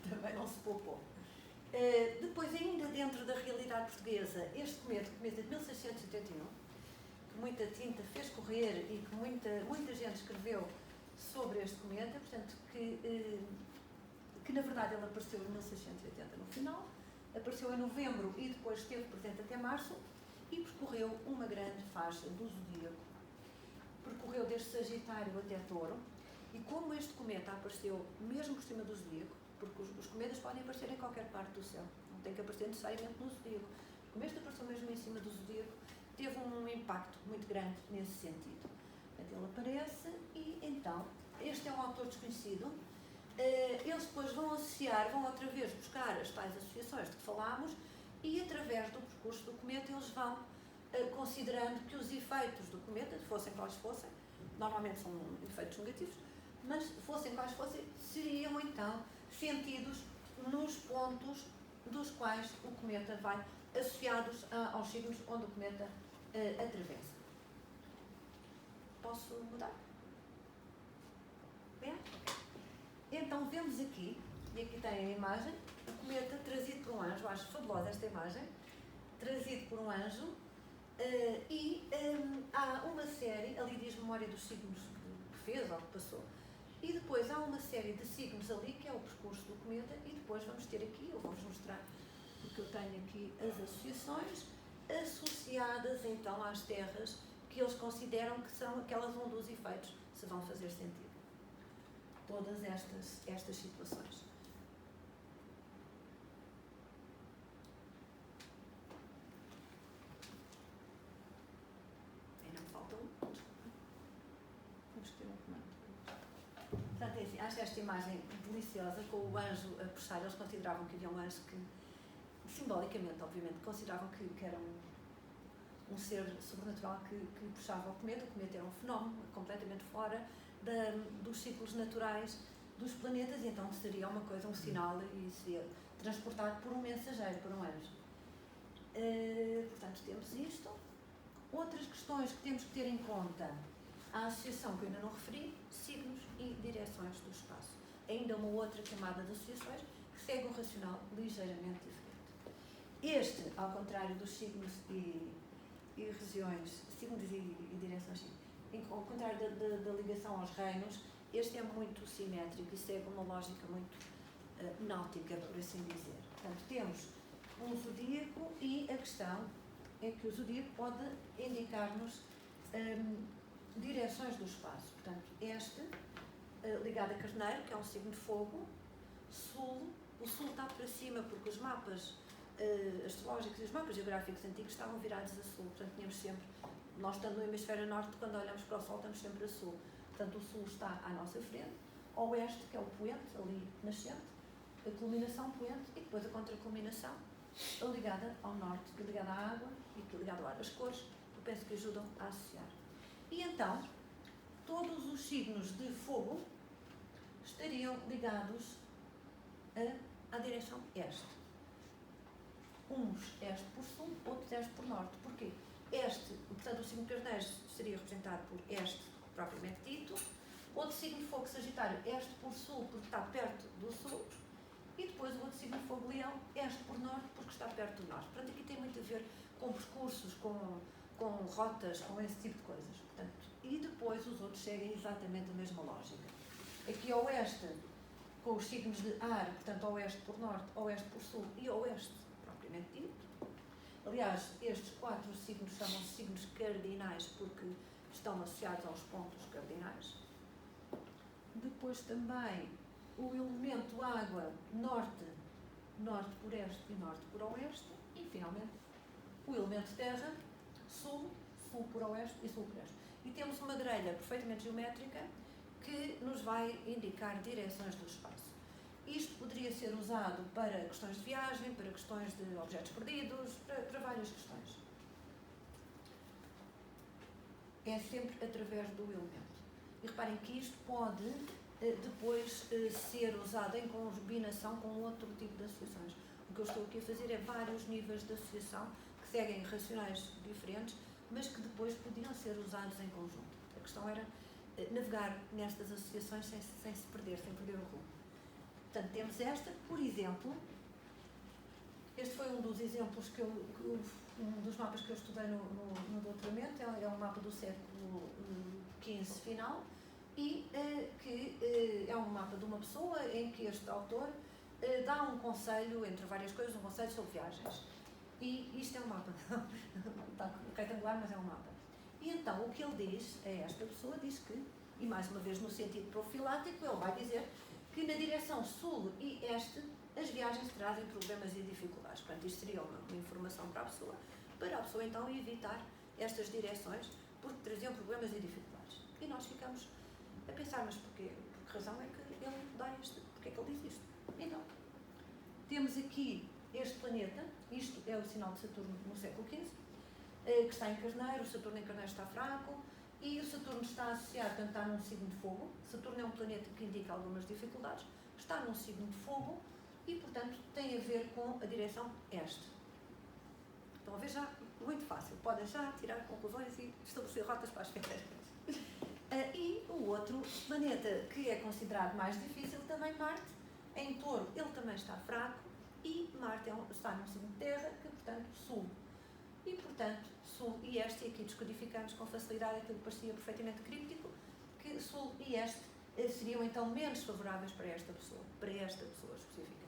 Também não se poupou. Depois, ainda dentro da realidade portuguesa, este cometa de 1671, que muita tinta fez correr e que muita gente escreveu sobre este cometa, portanto, que na verdade ele apareceu em 1680 no final, apareceu em novembro e depois esteve presente até março e percorreu uma grande faixa do zodíaco. Percorreu desde Sagitário até Touro, e como este cometa apareceu mesmo por cima do zodíaco, porque os cometas podem aparecer em qualquer parte do céu, não tem que aparecer necessariamente no zodíaco. Como este apareceu mesmo em cima do zodíaco, teve um impacto muito grande nesse sentido. Portanto, ele aparece e então, este é um autor desconhecido. Eles depois vão associar, vão outra vez buscar as tais associações de que falámos e através do percurso do cometa eles vão considerando que os efeitos do cometa, fossem quais fossem, normalmente são efeitos negativos, mas fossem quais fossem, seriam então sentidos nos pontos dos quais o cometa vai, associados aos signos onde o cometa atravessa. Posso mudar? Bem? Então vemos aqui, e aqui tem a imagem, o cometa trazido por um anjo. Acho fabulosa esta imagem, trazido por um anjo, e há uma série, ali diz memória dos signos que fez ou que passou, e depois há uma série de signos ali, que é o percurso do cometa, e depois vamos ter aqui, eu vou-vos mostrar, porque eu tenho aqui as associações, associadas então às terras que eles consideram que são aquelas onde os efeitos se vão fazer sentir. Todas estas situações. Ainda me falta um. Vamos ter um comando. Portanto, é assim, acho esta imagem deliciosa, com o anjo a puxar. Eles consideravam que havia um anjo que, simbolicamente, obviamente, consideravam que era um ser sobrenatural que puxava o cometa. O cometa era um fenómeno completamente fora dos ciclos naturais dos planetas, e então seria uma coisa, um sinal, e seria transportado por um mensageiro, por um anjo. Portanto, temos isto. Outras questões que temos que ter em conta a associação que eu ainda não referi, signos e direções do espaço. Ainda uma outra camada de associações que segue um racional ligeiramente diferente. Este, ao contrário dos signos e regiões, signos e direções, ao contrário da ligação aos reinos, este é muito simétrico e segue uma lógica muito náutica, por assim dizer. Portanto, temos um zodíaco e a questão é que o zodíaco pode indicar-nos direções do espaço. Portanto, este, ligado a Carneiro, que é um signo de fogo, sul, o sul está para cima porque os mapas astrológicos e os mapas geográficos antigos estavam virados a sul. Portanto, tínhamos sempre, nós estando no hemisfério norte, quando olhamos para o sol, estamos sempre a sul. Portanto, o sul está à nossa frente, ao oeste, que é o poente, ali nascente, a culminação poente e depois a contraculminação, ligada ao norte, ligada à água e ligada ao ar. As cores, eu penso que ajudam a associar. E então, todos os signos de fogo estariam ligados à direção este. Uns este por sul, outros este por norte. Porquê? Este, portanto, o signo de Carneiro seria representado por este propriamente dito. Outro signo de fogo, Sagitário, este por sul, porque está perto do sul. E depois o outro signo de fogo, Leão, este por norte, porque está perto do norte. Portanto, aqui tem muito a ver com percursos, com rotas, com esse tipo de coisas. Portanto, e depois os outros seguem exatamente a mesma lógica. Aqui ao oeste, com os signos de ar, portanto, oeste por norte, oeste por sul e oeste, propriamente dito. Aliás, estes 4 signos chamam-se signos cardinais porque estão associados aos pontos cardinais. Depois também o elemento água, norte, norte por este e norte por oeste. E, finalmente, o elemento terra, sul, sul por oeste e sul por este. E temos uma grelha perfeitamente geométrica que nos vai indicar direções do espaço. Isto poderia ser usado para questões de viagem, para questões de objetos perdidos, para várias questões. É sempre através do elemento. E reparem que isto pode depois ser usado em combinação com outro tipo de associações. O que eu estou aqui a fazer é vários níveis de associação que seguem racionais diferentes, mas que depois podiam ser usados em conjunto. A questão era navegar nestas associações sem se perder, sem perder o rumo. Portanto, temos esta, por exemplo, este foi um dos exemplos um dos mapas que eu estudei no doutoramento, é um mapa do século XV final, e que é um mapa de uma pessoa em que este autor dá um conselho, entre várias coisas, um conselho sobre viagens. E isto é um mapa, está retangular, mas é um mapa. E então, o que ele diz a esta pessoa, diz que, e mais uma vez no sentido profilático, ele vai dizer que na direção sul e este, as viagens trazem problemas e dificuldades. Portanto, isto seria uma informação para a pessoa então evitar estas direções, porque traziam problemas e dificuldades. E nós ficamos a pensar, mas porquê? Por que razão é que ele dá porque é que ele diz isto? Então, temos aqui este planeta, isto é o sinal de Saturno no século XV, que está em Carneiro, o Saturno em Carneiro está fraco, e o Saturno está associado, portanto está num signo de fogo. Saturno é um planeta que indica algumas dificuldades, está num signo de fogo e, portanto, tem a ver com a direção este. Estão a ver já? Muito fácil. Podem já tirar conclusões e estabelecer rotas para as férias. E o outro planeta que é considerado mais difícil, também Marte, em Touro, ele também está fraco e Marte está num signo de terra, que, portanto, sul. E, portanto, sul e este, e aqui descodificamos com facilidade aquilo que parecia perfeitamente críptico, que sul e este seriam então menos favoráveis para esta pessoa específica.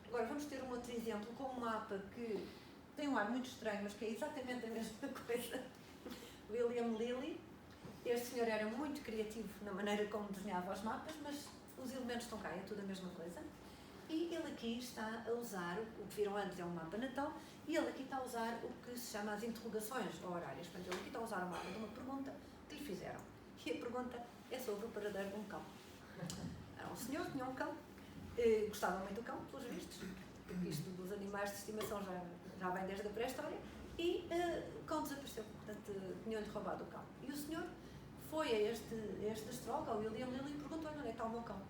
Agora vamos ter um outro exemplo com um mapa que tem um ar muito estranho, mas que é exatamente a mesma coisa. William Lilly. Este senhor era muito criativo na maneira como desenhava os mapas, mas os elementos estão cá, é tudo a mesma coisa. E ele aqui está a usar, o que viram antes é um mapa natal, e ele aqui está a usar o que se chama as interrogações horárias. Portanto, ele aqui está a usar o mapa de uma pergunta que lhe fizeram. E a pergunta é sobre o paradeiro de um cão. Era um senhor, tinha um cão, gostava muito do cão, pelos vistos, porque isto dos animais de estimação já vem desde a pré-história, e o cão desapareceu, portanto, tinham-lhe roubado o cão. E o senhor foi a este astrólogo, ao William Lilly, e perguntou: onde é que está o meu cão?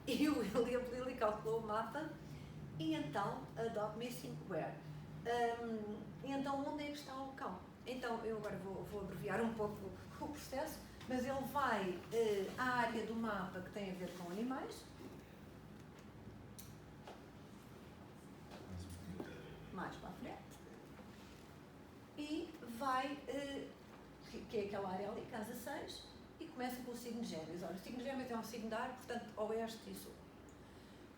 E o William Lilly calculou o mapa e então, a dog missing where? E então, onde é que está o cão? Então, eu agora vou abreviar um pouco o processo, mas ele vai à área do mapa que tem a ver com animais. Mais para a frente. E vai, que é aquela área ali, casa 6, e começa com o signo de Gêmeos. Olha, o signo de Gêmeos é um signo de ar, portanto, oeste e sul.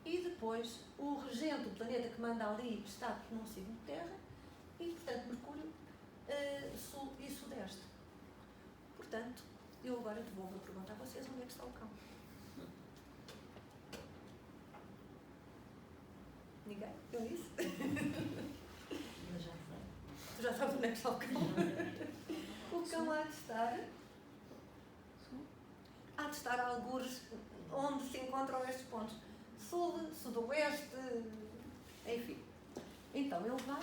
E depois, o regente, o planeta que manda ali, está num signo de terra, e, portanto, Mercúrio, sul e sudeste. Portanto, eu agora devolvo a pergunta a vocês onde é que está o cão. Ninguém? Eu disse? Eu já sei. Tu já sabes onde é que está o cão? O cão há de estar algures onde se encontram estes pontos. Sul, sudoeste, enfim. Então ele vai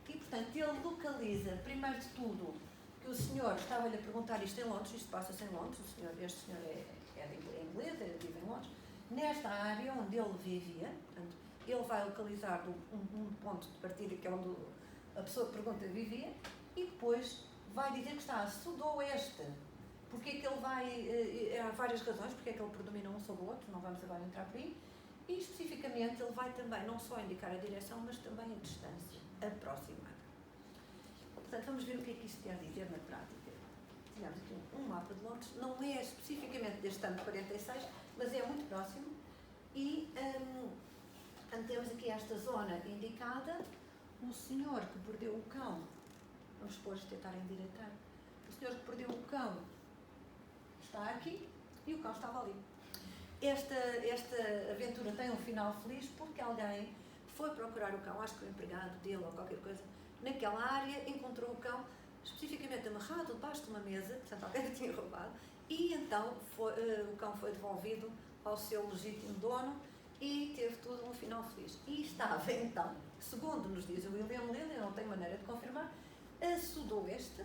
e, portanto, ele localiza, primeiro de tudo, que o senhor estava-lhe a perguntar isto em Londres, isto passa-se em Londres, este senhor é inglês, vive em Londres, nesta área onde ele vivia, portanto, ele vai localizar um ponto de partida que é onde a pessoa que pergunta vivia, e depois vai dizer que está a sudoeste. Porque é que ele vai, há várias razões porque é que ele predomina um sobre o outro, não vamos agora entrar por aí, e especificamente ele vai também não só indicar a direção, mas também a distância aproximada. Portanto, vamos ver o que é que isto quer dizer na prática. Tivemos aqui um mapa de Londres, não é especificamente deste ano de 46, mas é muito próximo, e temos aqui esta zona indicada, o senhor que perdeu o cão, vamos depois tentar endireitar, o senhor que perdeu o cão está aqui e o cão estava ali. Esta aventura tem um final feliz porque alguém foi procurar o cão, acho que o empregado dele ou qualquer coisa, naquela área, encontrou o cão especificamente amarrado debaixo de uma mesa, portanto alguém o tinha roubado, e então o cão foi devolvido ao seu legítimo dono e teve tudo um final feliz. E estava então, segundo nos diz o William Lilly, não tenho maneira de confirmar, a sudoeste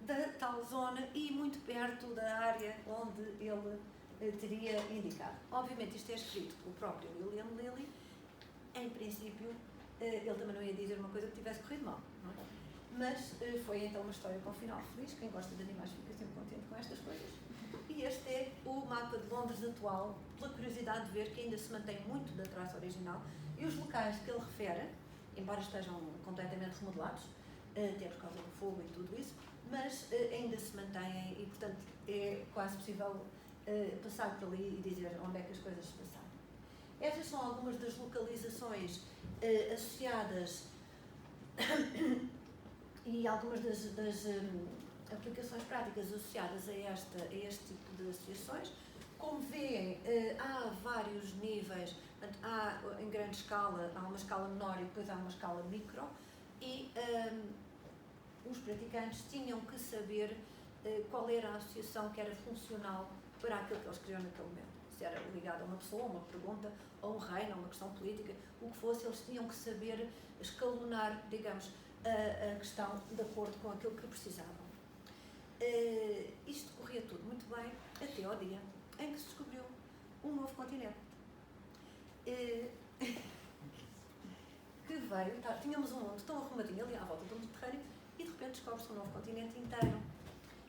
da tal zona e muito perto da área onde ele teria indicado. Obviamente isto é escrito pelo próprio William Lilly, em princípio ele também não ia dizer uma coisa que tivesse corrido mal, não é? Mas foi então uma história com um final feliz, quem gosta de animais fica sempre contente com estas coisas. E este é o mapa de Londres atual, pela curiosidade de ver que ainda se mantém muito da traça original, e os locais que ele refere, embora estejam completamente remodelados, até por causa do fogo e tudo isso, mas ainda se mantêm e, portanto, é quase possível passar por ali e dizer onde é que as coisas se passaram. Estas são algumas das localizações associadas e algumas das aplicações práticas associadas a este tipo de associações. Como veem, há vários níveis, portanto, há em grande escala, há uma escala menor e depois há uma escala micro, e os praticantes tinham que saber qual era a associação que era funcional para aquilo que eles queriam naquele momento. Se era ligado a uma pessoa, uma pergunta, a um reino, a uma questão política, o que fosse, eles tinham que saber escalonar, digamos, a questão de acordo com aquilo que precisavam. Isto corria tudo muito bem até ao dia em que se descobriu um novo continente. Que veio, tínhamos um mundo tão arrumadinho ali à volta do Mediterrâneo e de repente descobre-se um novo continente inteiro.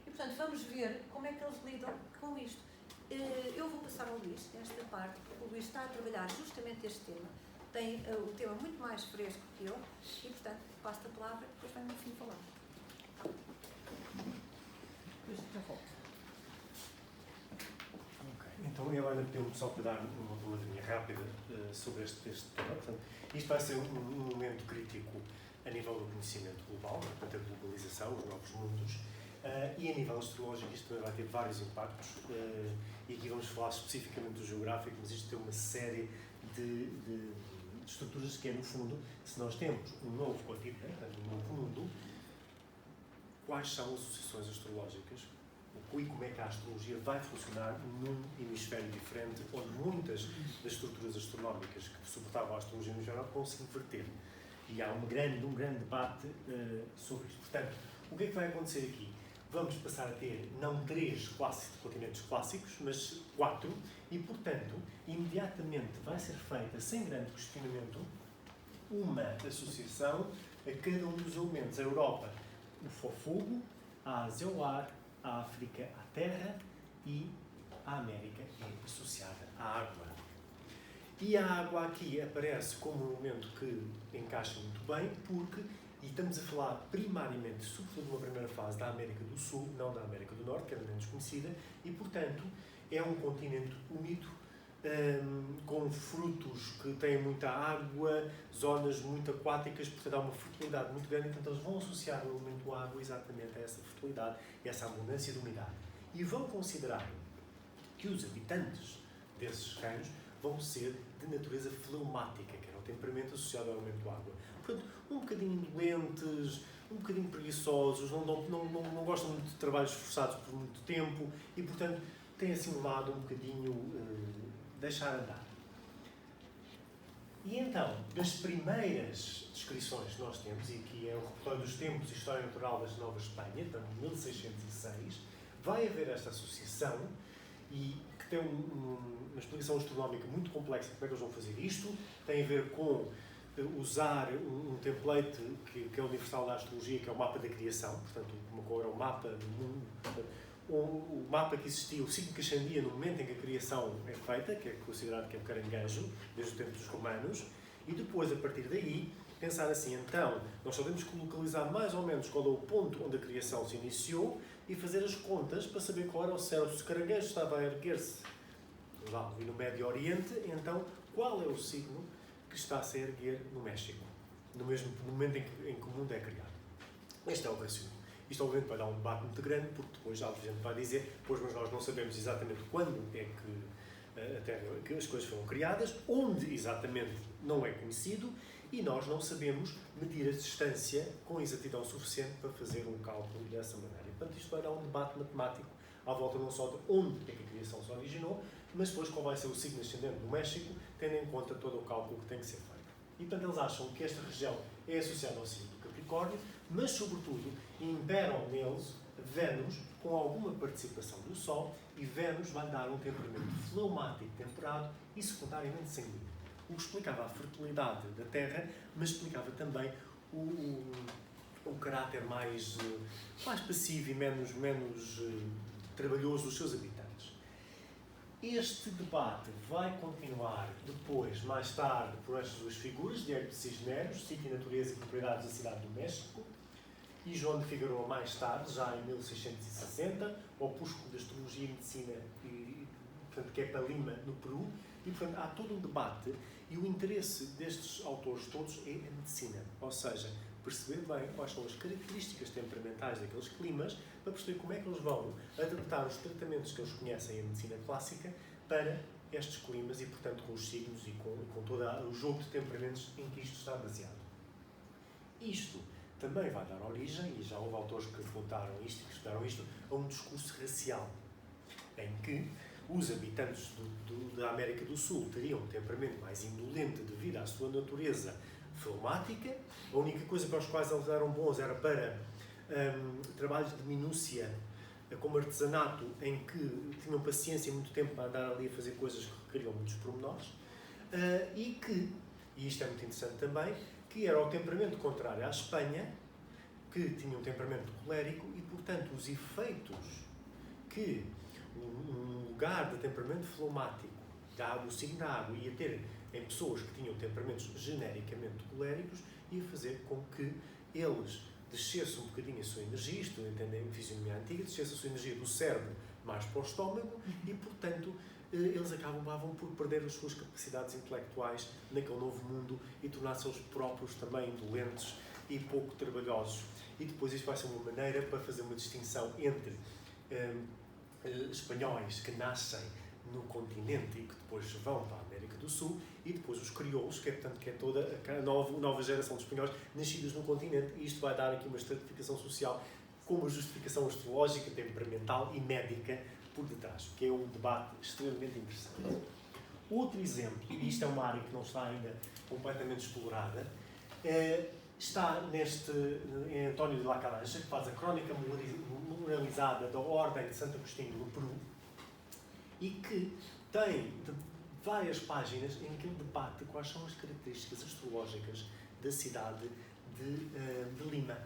E portanto vamos ver como é que eles lidam com isto. Eu vou passar ao Luís esta parte, porque o Luís está a trabalhar justamente este tema. Tem o tema muito mais fresco que eu e portanto passo a palavra e depois vai-me no fim falar. Depois já volto. Então, eu ainda pediu-me só para dar uma palavrinha rápida sobre este tema. Portanto, isto vai ser um momento crítico a nível do conhecimento global, portanto, a globalização, os novos mundos, e a nível astrológico isto também vai ter vários impactos, e aqui vamos falar especificamente do geográfico, mas isto tem uma série de estruturas que é, no fundo, se nós temos um novo continente, um novo mundo, quais são as associações astrológicas, e como é que a astrologia vai funcionar num hemisfério diferente, onde muitas das estruturas astronómicas que suportavam a astrologia no geral vão se inverter. E há um grande debate sobre isto. Portanto, o que é que vai acontecer aqui? Vamos passar a ter não 3 continentes clássicos, mas 4, e, portanto, imediatamente vai ser feita, sem grande questionamento, uma associação a cada um dos elementos. A Europa, o fogo, a Ásia, o ar, a África, a terra e a América é associada à água. E a água aqui aparece como um elemento que encaixa muito bem, porque, e estamos a falar primariamente, sobretudo numa primeira fase, da América do Sul, não da América do Norte, que é menos conhecida, e, portanto, é um continente úmido, com frutos que têm muita água, zonas muito aquáticas, portanto há uma fertilidade muito grande, então eles vão associar o elemento água exatamente a essa fertilidade, a essa abundância de umidade. E vão considerar que os habitantes desses reinos vão ser de natureza fleumática, que era o temperamento associado ao elemento água. Portanto, um bocadinho doentes, um bocadinho preguiçosos, não gostam muito de trabalhos forçados por muito tempo e, portanto, têm assim um lado um bocadinho deixar andar. E então, das primeiras descrições que nós temos, e que é o Relatório dos Tempos e História Natural da Nova Espanha, de 1606, vai haver esta associação e que tem uma explicação astronómica muito complexa de como é que eles vão fazer isto. Tem a ver com usar um template que é universal da astrologia, que é o mapa da criação, portanto, uma cor é o mapa do mundo, o mapa que existiu, o signo que ascendia no momento em que a criação é feita, que é considerado que é o caranguejo, desde o tempo dos romanos, e depois, a partir daí, pensar assim, então, nós sabemos localizar mais ou menos qual é o ponto onde a criação se iniciou e fazer as contas para saber qual era o céu. Se o caranguejo estava a erguer-se lá no Médio Oriente, então, qual é o signo que está a se erguer no México, no mesmo momento em que o mundo é criado. Este é o raciocínio. Isto, obviamente, vai dar um debate muito grande, porque depois já a gente vai dizer, pois, mas nós não sabemos exatamente quando é que as coisas foram criadas, onde exatamente não é conhecido, e nós não sabemos medir a distância com exatidão suficiente para fazer um cálculo dessa maneira. Portanto, isto vai dar um debate matemático à volta não só de onde é que a criação se originou, mas depois qual vai ser o signo ascendente do México, tendo em conta todo o cálculo que tem que ser feito. E, portanto, eles acham que esta região é associada ao signo do Capricórnio, mas, sobretudo, imperam neles Vênus com alguma participação do Sol, e Vênus vai dar um temperamento fleumático temperado e secundariamente sanguíneo. O que explicava a fertilidade da Terra, mas explicava também o caráter mais passivo e menos trabalhoso dos seus habitantes. Este debate vai continuar depois, mais tarde, por estas duas figuras, Diego de Cisneros, Sítio, Natureza e Propriedades da Cidade do México, e João de Figueroa mais tarde, já em 1660, Opúsculo de Astrologia e Medicina, portanto, que é para Lima, no Peru, e, portanto, há todo um debate, e o interesse destes autores todos é a medicina, ou seja, perceber bem quais são as características temperamentais daqueles climas, para perceber como é que eles vão adaptar os tratamentos que eles conhecem em medicina clássica para estes climas e, portanto, com os signos e com todo o jogo de temperamentos em que isto está baseado. Isto também vai dar origem, e já houve autores que apontaram isto e que estudaram isto, a um discurso racial, em que os habitantes da América do Sul teriam um temperamento mais indolente devido à sua natureza fleumática. A única coisa para os quais eles eram bons era para trabalhos de minúcia, como artesanato, em que tinham paciência e muito tempo para andar ali a fazer coisas que requeriam muitos pormenores, e isto é muito interessante também, que era o temperamento contrário à Espanha, que tinha um temperamento colérico e, portanto, os efeitos que um lugar de temperamento fleumático, o signo da água, ia ter em pessoas que tinham temperamentos genericamente coléricos, ia fazer com que eles descessem um bocadinho a sua energia, isto entendem em fisionomia antiga, descesse a sua energia do cérebro mais para o estômago e, portanto, eles acabavam por perder as suas capacidades intelectuais naquele novo mundo e tornar-se eles próprios também indolentes e pouco trabalhosos. E depois isto vai ser uma maneira para fazer uma distinção entre espanhóis que nascem no continente e que depois vão para a América do Sul, e depois os crioulos, que é toda a nova geração de espanhóis nascidos no continente, e isto vai dar aqui uma estratificação social com uma justificação astrológica, temperamental e médica por detrás, que é um debate extremamente interessante. Outro exemplo, e isto é uma área que não está ainda completamente explorada, está em António de la Calancha, que faz a crónica memorializada da Ordem de Santo Agostinho no Peru, e que tem várias páginas em que ele debate quais são as características astrológicas da cidade de Lima.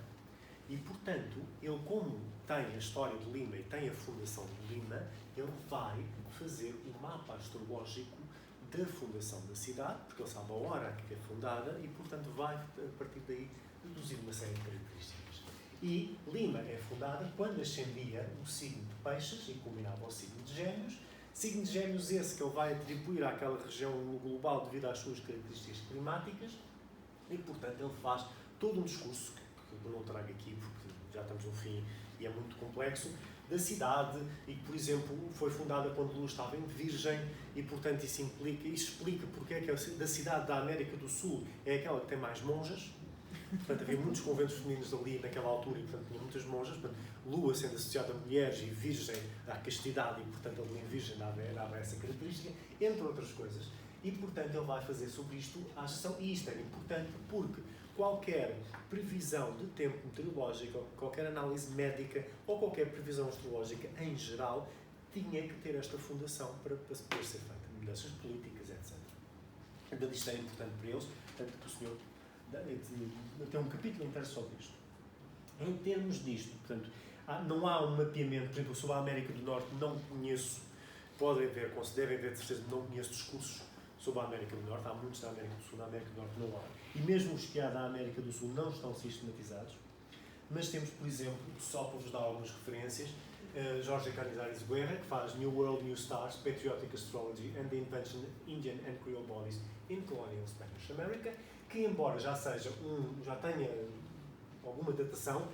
E, portanto, ele, como tem a história de Lima e tem a fundação de Lima, ele vai fazer o mapa astrológico da fundação da cidade, porque ele sabe a hora que é fundada e, portanto, vai, a partir daí, deduzir uma série de características. E Lima é fundada quando ascendia o signo de Peixes e culminava o signo de Gêmeos. Signo de Gêmeos esse que ele vai atribuir àquela região global devido às suas características climáticas e, portanto, ele faz todo um discurso, que eu não trago aqui porque já estamos no fim e é muito complexo, da cidade e que, por exemplo, foi fundada quando Lua estava em Virgem e, portanto, isso explica porque é que da cidade da América do Sul é aquela que tem mais monjas. Portanto, havia muitos conventos femininos ali naquela altura e, portanto, tinha muitas monjas. Portanto, Lua sendo associada a mulheres e Virgem à castidade e, portanto, a Lua em Virgem dava essa característica, entre outras coisas. E, portanto, ele vai fazer sobre isto a ação. E isto é importante porque qualquer previsão de tempo meteorológico, qualquer análise médica ou qualquer previsão astrológica, em geral, tinha que ter esta fundação para poder ser feita. Mudanças políticas, etc. Então, isto é importante para eles. Portanto, que o senhor tem um capítulo inteiro sobre isto. Em termos disto, portanto, não há um mapeamento, por exemplo, sobre a América do Norte, não conheço, devem haver de certeza, não conheço discursos sobre a América do Norte, há muitos da América do Sul, na América do Norte não há. E mesmo os que há da América do Sul não estão sistematizados, mas temos, por exemplo, só para vos dar algumas referências, Jorge Canizares Guerra, que faz New World, New Stars, Patriotic Astrology and the Invention of Indian and Creole Bodies in Colonial Spanish America, que embora já tenha alguma datação,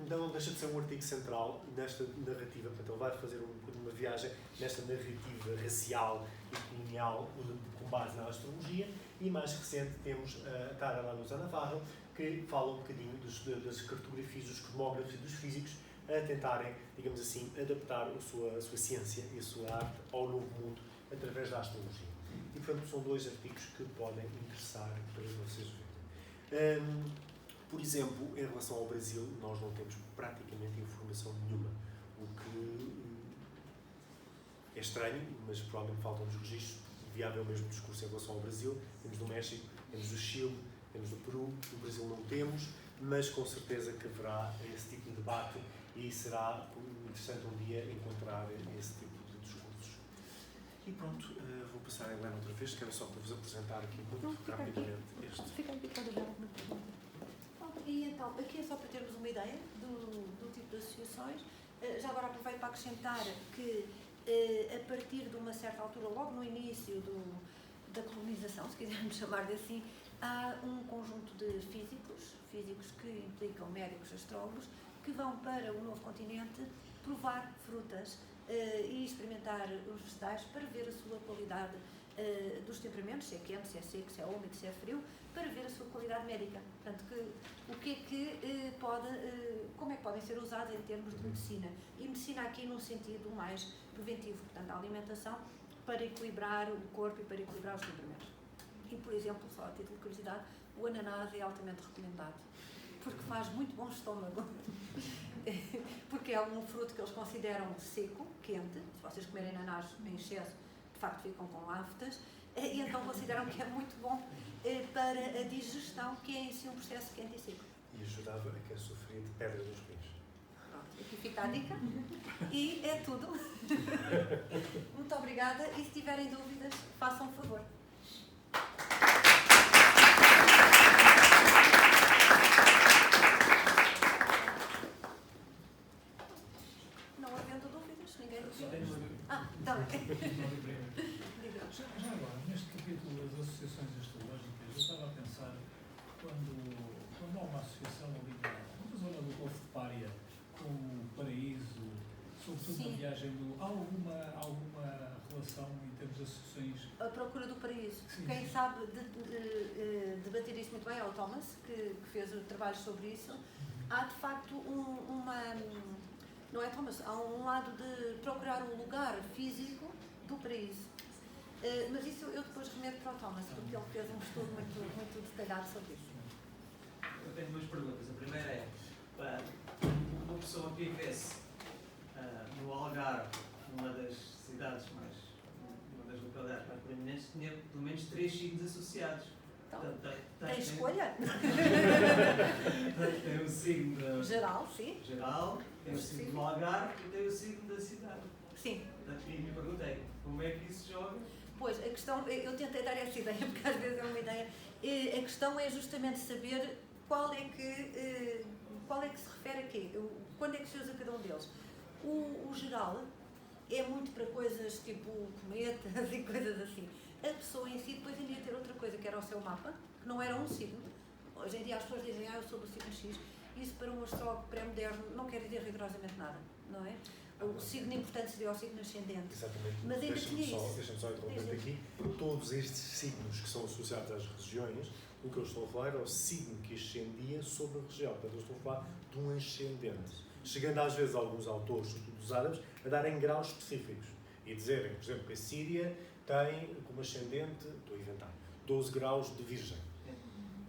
não deixa de ser um artigo central nesta narrativa. Portanto, ele vai fazer uma viagem nesta narrativa racial e colonial com base na astrologia. E mais recente temos a Tara Lanuza Navarro, que fala um bocadinho das cartografias, dos cosmógrafos e dos físicos a tentarem, digamos assim, adaptar a sua ciência e a sua arte ao novo mundo através da astrologia. E, portanto, são dois artigos que podem interessar para vocês verem. Por exemplo, em relação ao Brasil, nós não temos praticamente informação nenhuma, o que é estranho, mas provavelmente faltam-nos registros. Viável mesmo discurso em relação ao Brasil. Temos do México, temos do Chile, temos do Peru, do Brasil não temos, mas com certeza que haverá esse tipo de debate e será interessante um dia encontrar esse tipo de discursos. E pronto, vou passar a Helena outra vez, quero só para vos apresentar aqui muito rapidamente este. Fica aqui para ver. E então, aqui é só para termos uma ideia do tipo de associações. Já agora aproveito para acrescentar que a partir de uma certa altura, logo no início da colonização, se quisermos chamar de assim, há um conjunto de físicos que implicam médicos, astrólogos, que vão para o novo continente provar frutas e experimentar os vegetais para ver a sua qualidade dos temperamentos, se é quente, se é seco, se é úmido, se é frio, para ver a sua qualidade médica. Portanto, como é que podem ser usados em termos de medicina. E medicina aqui num sentido mais preventivo, portanto, a alimentação para equilibrar o corpo e para equilibrar os temperamentos. E, por exemplo, só a título de curiosidade, o ananás é altamente recomendado, porque faz muito bom estômago. Porque é um fruto que eles consideram seco, quente. Se vocês comerem ananás em excesso, de facto ficam com aftas, e então consideram que é muito bom para a digestão, que é em si um processo quente e seco. E ajudava a quem sofria de pedra nos rins. Pronto, aqui fica a dica. E é tudo. Muito obrigada e se tiverem dúvidas, façam favor. Não havendo dúvidas, ninguém dúvida. Está bem. Já agora, neste capítulo das associações astrológicas, eu estava a pensar quando há uma associação ali na zona do Golfo de Pária com o Paraíso, sobretudo na viagem há alguma relação em termos de associações? A procura do paraíso. Sim, Quem sim. sabe debater isso muito bem é o Thomas, que fez o trabalho sobre isso. Há de facto não é Thomas, há um lado de procurar um lugar físico do paraíso. Mas isso eu depois remeto para o Thomas, porque ele fez um estudo muito detalhado sobre isso. Eu tenho duas perguntas. A primeira é, uma pessoa que vivesse no Algarve, numa das cidades uma das papel de Aspas Proeminentes tinha pelo menos 3 signos associados. Então, Portanto, tem escolha? Tem o signo Geral, sim. geral, tem o signo do Algarve e tem o signo da cidade. Sim. Portanto, e me perguntei, como é que isso joga? Pois, a questão, eu tentei dar essa ideia, porque às vezes é uma ideia. A questão é justamente saber qual é que se refere a quê? Quando é que se usa cada um deles? O geral é muito para coisas tipo cometas e coisas assim. A pessoa em si depois ainda ia ter outra coisa, que era o seu mapa, que não era um signo. Hoje em dia as pessoas dizem, eu sou do signo X. Isso para um astrólogo pré-moderno não quer dizer rigorosamente nada, não é? O signo importante seria o signo ascendente. Exatamente. Mas ainda tinha isso. Deixa-me só interromper aqui. Todos estes signos que são associados às regiões, o que eu estou a falar é o signo que ascendia sobre a região. Portanto, eu estou a falar de um ascendente. Chegando às vezes alguns autores, sobretudo dos árabes, a darem graus específicos e dizerem, por exemplo, que a Síria tem como ascendente, estou a inventar, 12 graus de Virgem.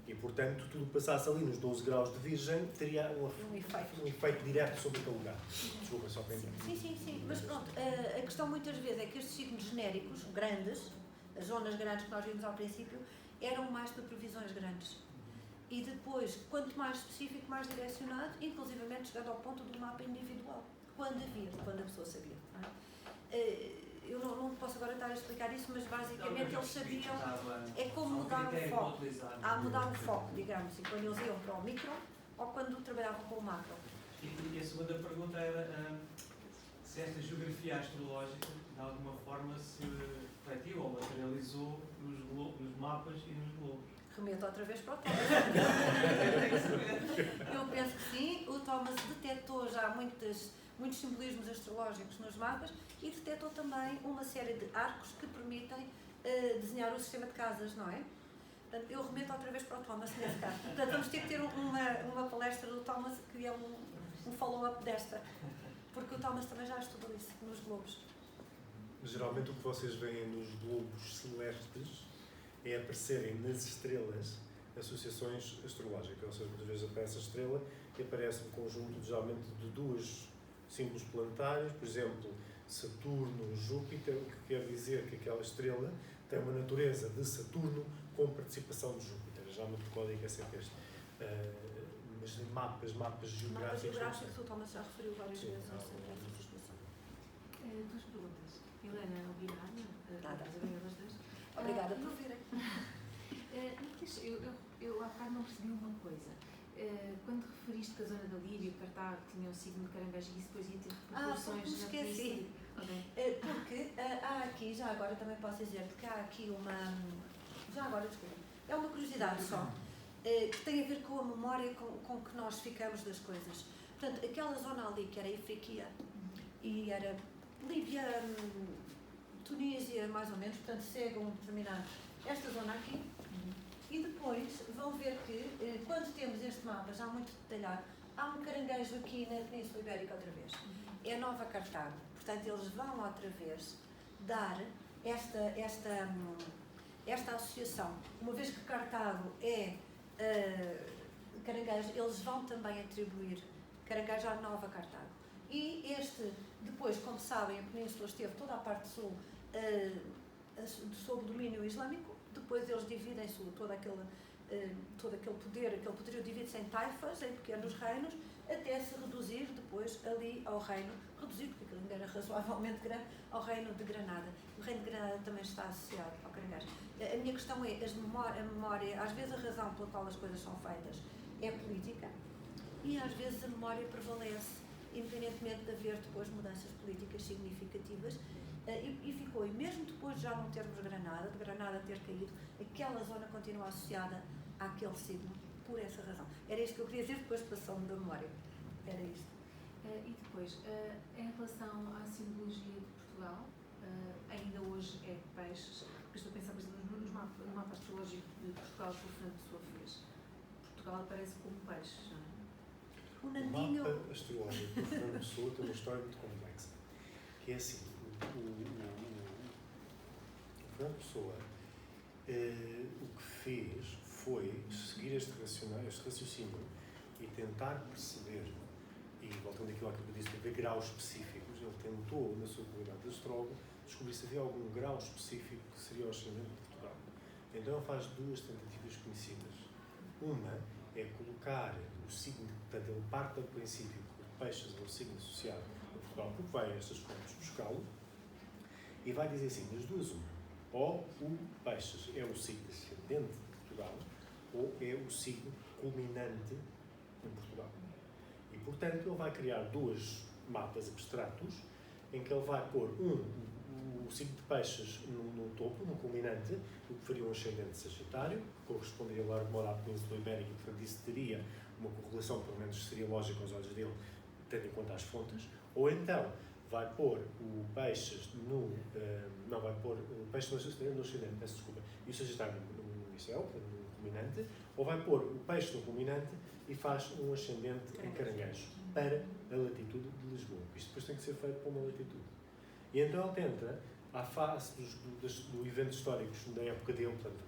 E, portanto, tudo que passasse ali nos 12 graus de Virgem teria um efeito direto sobre aquele lugar. Desculpa, só para entender. Sim. Mas pronto, a questão muitas vezes é que estes signos genéricos, grandes, as zonas grandes que nós vimos ao princípio, eram mais para previsões grandes. E depois, quanto mais específico, mais direcionado, inclusivamente chegando ao ponto do mapa individual. Quando a pessoa sabia. Não é? Eu não posso agora estar a explicar isso, mas basicamente eles sabiam, é como mudar o foco. Há mudar o foco, digamos, e quando eles iam para o micro ou quando trabalhavam com o macro. E a segunda pergunta era se esta geografia astrológica de alguma forma se refletiu ou materializou nos mapas e nos globos. Remeto outra vez para o Thomas. Eu penso que sim, o Thomas detectou já muitos simbolismos astrológicos nos mapas e detectou também uma série de arcos que permitem desenhar o sistema de casas, não é? Portanto, eu remeto outra vez para o Thomas nesse caso. Portanto, vamos ter que ter uma palestra do Thomas que é um follow-up desta, porque o Thomas também já estudou isso nos globos. Geralmente o que vocês veem nos globos celestes é aparecerem nas estrelas associações astrológicas, ou seja, muitas vezes aparece a estrela e aparece um conjunto geralmente de 2 símbolos planetários, por exemplo, Saturno, Júpiter, o que quer dizer que aquela estrela tem uma natureza de Saturno com participação de Júpiter. Geralmente o código é sempre este. Mas mapas geográficos... Mapas geográficos, o Thomas já referiu várias vezes essa situação. 2 perguntas. Helena Guilherme, das das 2. Obrigada por virem. Eu há bocado não percebi uma coisa. Quando referiste que a zona da Líbia, Cartago, tinha o signo de caranguejo e isso depois ia ter repercussões na esqueci. Okay. Porque há aqui, já agora também posso dizer, porque há aqui desculpa, é uma curiosidade só, que tem a ver com a memória com que nós ficamos das coisas. Portanto, aquela zona ali que era Ifriqiya e era Líbia, Tunísia, mais ou menos, portanto, segue um determinado. Esta zona aqui. E depois vão ver que, quando temos este mapa já muito detalhado, há um caranguejo aqui na Península Ibérica outra vez. É Nova Cartago. Portanto, eles vão outra vez dar esta associação. Uma vez que Cartago é caranguejo, eles vão também atribuir caranguejo à Nova Cartago. E depois, como sabem, a Península esteve toda a parte sul sob domínio islâmico. Depois eles dividem-se, todo aquele poderio divide-se em taifas, em pequenos reinos, até se reduzir depois ali ao reino, reduzir porque aquilo ainda era razoavelmente grande, ao reino de Granada. O reino de Granada também está associado ao caranguejo. A minha questão é, a memória, às vezes a razão pela qual as coisas são feitas é política e às vezes a memória prevalece, independentemente de haver depois mudanças políticas significativas. E ficou, e mesmo depois de já não termos Granada, de Granada ter caído, aquela zona continua associada àquele signo, por essa razão. Era isto que eu queria dizer, depois passou-me da memória. Era isto. E depois, em relação à simbologia de Portugal, ainda hoje é peixes, porque estou a pensar, por exemplo, no mapa astrológico de Portugal que o Fernando Pessoa fez. Portugal aparece como peixes, não é? O Nandinho... mapa astrológico do Fernando Pessoa tem uma história muito complexa, que é assim. O Fernando Pessoa o que fez foi seguir este raciocínio e tentar perceber, e voltando àquilo que eu disse, de ver graus específicos, ele tentou, na sua comunidade de astrólogo, descobrir se havia algum grau específico que seria o ascendente de Portugal. Então ele faz duas tentativas conhecidas. Uma é colocar o signo, portanto ele parte do princípio que o Peixes é o signo associado a Portugal, porque vai a estas fontes buscá-lo, e vai dizer assim, das duas uma, ou o Peixes é o signo ascendente de Portugal, ou é o signo culminante em Portugal. E, portanto, ele vai criar dois mapas abstratos em que ele vai pôr o signo de Peixes no topo, no culminante, o que faria um ascendente Sagitário, que corresponderia ao largo modo à Península Ibérica, e, portanto, isso teria uma correlação, pelo menos seria lógica aos olhos dele, tendo em conta as fontes. Ou então, vai pôr o Peixes no... não, vai pôr o Peixes no ascendente, peço desculpa, e o Sagitário no inicial, no culminante, ou vai pôr o Peixe no culminante e faz um ascendente em Caranguejo para a latitude de Lisboa. Isto depois tem que ser feito para uma latitude. E então ele tenta, à face do evento históricos da época dele, portanto,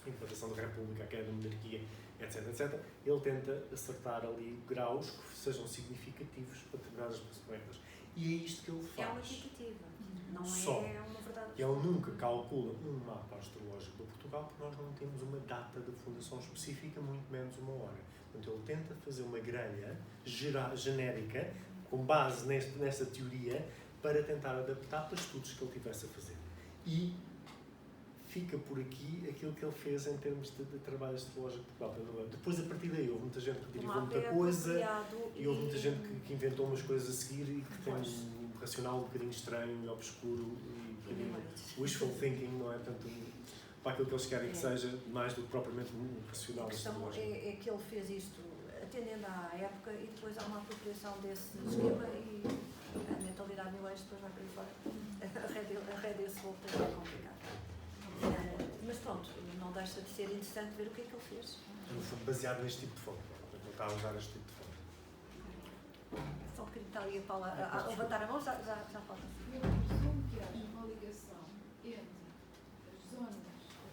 a implantação da República, a queda da monarquia, etc., etc., ele tenta acertar ali graus que sejam significativos para determinadas perspectivas. E é isto que ele faz. É uma tentativa, não Só. é uma verdade. Ele nunca calcula um mapa astrológico de Portugal porque nós não temos uma data de fundação específica, muito menos uma hora. Portanto, ele tenta fazer uma grelha genérica, com base nesta teoria, para tentar adaptar para estudos que ele tivesse a fazer. E fica por aqui aquilo que ele fez em termos de trabalho astrológico de Portugal. Depois, a partir daí, houve muita gente que derivou muita coisa e houve muita gente que inventou umas coisas a seguir e que tem um racional um bocadinho estranho e obscuro e um bocadinho wishful thinking, não é? Portanto, para aquilo que eles querem que seja, mais do que propriamente um racional A questão astrológico. é que ele fez isto atendendo à época e depois há uma apropriação desse esquema e a mentalidade new age depois vai para aí fora. A ré desse volta é complicado. Mas pronto, não deixa de ser interessante ver o que é que ele fez. No fundo, baseado neste tipo de fonte. Ele está a usar este tipo de fonte. Só um bocadinho está ali a Paula a levantar a mão, já falta. Eu presumo que haja uma ligação entre as zonas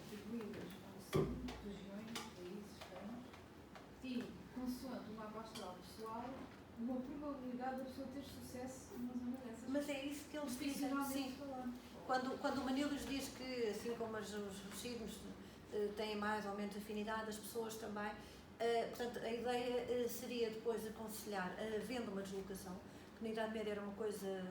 atribuídas ao signo, regiões, países, reinos, e, consoante o mapa astral pessoal, uma probabilidade da pessoa ter sucesso numa zona dessas. Mas é isso que eles dizem, sim. Quando o Manilius diz que, assim como os signos têm mais ou menos afinidade, as pessoas também, portanto, a ideia seria depois aconselhar, havendo uma deslocação, que na Idade Média era uma coisa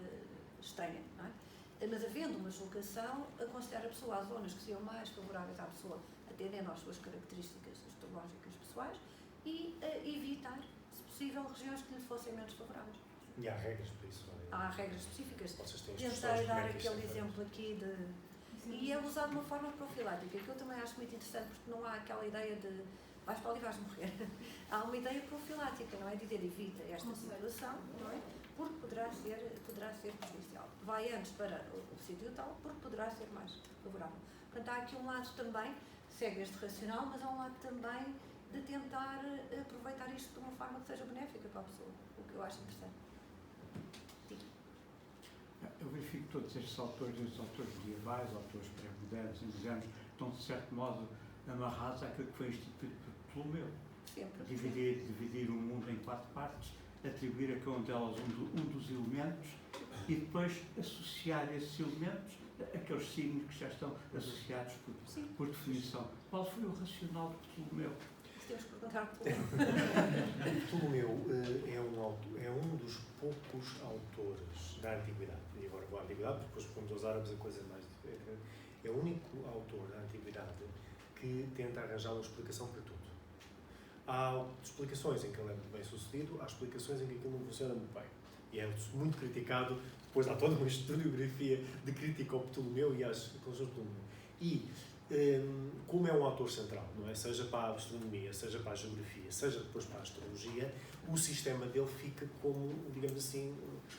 estranha, não é? Mas havendo uma deslocação, aconselhar a pessoa às zonas que seriam mais favoráveis à pessoa, atendendo às suas características astrológicas pessoais, e evitar, se possível, regiões que lhe fossem menos favoráveis. E há regras para isso. Há regras específicas. Tentei dar aquele exemplo aqui de... E é usado de uma forma profilática, que eu também acho muito interessante, porque não há aquela ideia de vais para ali e vais morrer. Há uma ideia profilática, não é? Dizer evita esta situação, não é? Porque poderá ser prejudicial. Vai antes para o sítio tal, porque poderá ser mais favorável. Portanto, há aqui um lado também, segue este racional, mas há um lado também de tentar aproveitar isto de uma forma que seja benéfica para a pessoa, o que eu acho interessante. Eu verifico que todos estes autores medievais, autores pré-modernos, indianos, estão de certo modo amarrados àquilo que foi instituído por Ptolomeu. Sempre. Dividir o mundo em 4 partes, atribuir a cada uma delas um dos elementos e depois associar esses elementos àqueles signos que já estão associados por definição. Qual foi o racional de Ptolomeu? Temos que perguntar a Ptolomeu é um dos poucos autores da Antiguidade. E agora vou à Antiguidade, depois fomos aos árabes, a coisa mais diferente. É o único autor da Antiguidade que tenta arranjar uma explicação para tudo. Há explicações em que ele é muito bem sucedido, há explicações em que aquilo não funciona muito bem. E é muito criticado, depois há toda uma historiografia de crítica ao Ptolomeu e às conclusões de Ptolomeu. E como é um autor central, não é? Seja para a astronomia, seja para a geografia, seja depois para a astrologia, o sistema dele fica como, digamos assim,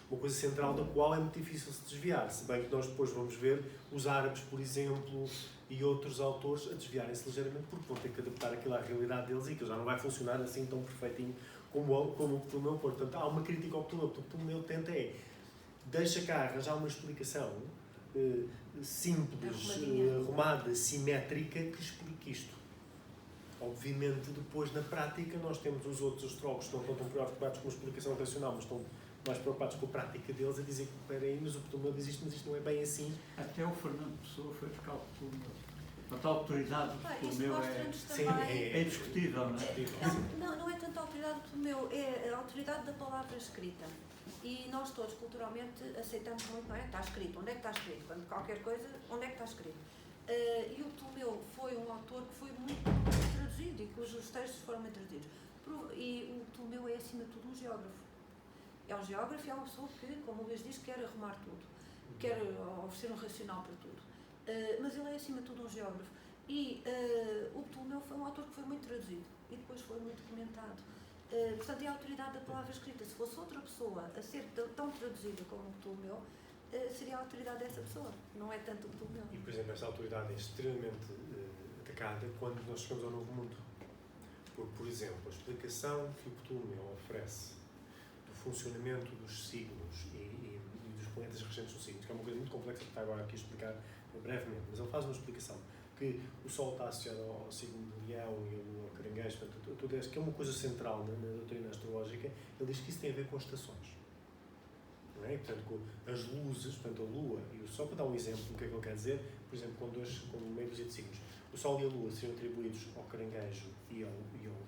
uma coisa central da qual é muito difícil se desviar, se bem que nós depois vamos ver os árabes, por exemplo, e outros autores a desviarem-se ligeiramente porque vão ter que adaptar aquilo à realidade deles e que já não vai funcionar assim tão perfeitinho como o Ptolomeu. Portanto, há uma crítica ao Ptolomeu. O que o Ptolomeu tenta deixa cá arranjar uma explicação simples, arrumada, simétrica, que explique isto. Obviamente, depois, na prática, nós temos os outros astrólogos que não estão tão preocupados com uma explicação racional, mas estão mais preocupados com a prática deles, a dizer que, espera aí, mas o Ptolomeu diz isto, mas isto não é bem assim. Até o Fernando Pessoa foi buscar o Ptolomeu. Portanto, a autoridade do Isto Ptolomeu mostra-nos Sim, também... é indiscutível, não é? Não é tanto a autoridade do Ptolomeu, é a autoridade da palavra escrita. E nós todos, culturalmente, aceitamos muito, não é? Está escrito. Onde é que está escrito? Quando qualquer coisa, onde é que está escrito? E o Ptolomeu foi um autor que foi muito traduzido e cujos textos foram muito traduzidos. E o Ptolomeu é, acima de tudo, um geógrafo. É um geógrafo e é uma pessoa que, como o Luís diz, quer arrumar tudo. Quer oferecer um racional para tudo. Mas ele é, acima de tudo, um geógrafo. E o Ptolomeu foi um autor que foi muito traduzido e depois foi muito comentado. Portanto, é a autoridade da palavra escrita. Se fosse outra pessoa a ser tão traduzida como o Ptolomeu, seria a autoridade dessa pessoa, não é tanto o Ptolomeu. E, por exemplo, esta autoridade é extremamente atacada quando nós chegamos ao Novo Mundo. Por exemplo, a explicação que o Ptolomeu oferece do funcionamento dos signos e dos planetas regentes dos signos, que é uma coisa muito complexa que está agora aqui a explicar brevemente, mas ele faz uma explicação que o Sol está associado ao signo de Leão e ao Caranguejo, portanto, tudo isso, que é uma coisa central na doutrina astrológica. Ele diz que isso tem a ver com estações. Não é? E, portanto, com as luzes, portanto, a Lua e o Sol, para dar um exemplo do que é que ele quer dizer, por exemplo, com meia dúzia de signos, o Sol e a Lua seriam atribuídos ao Caranguejo e ao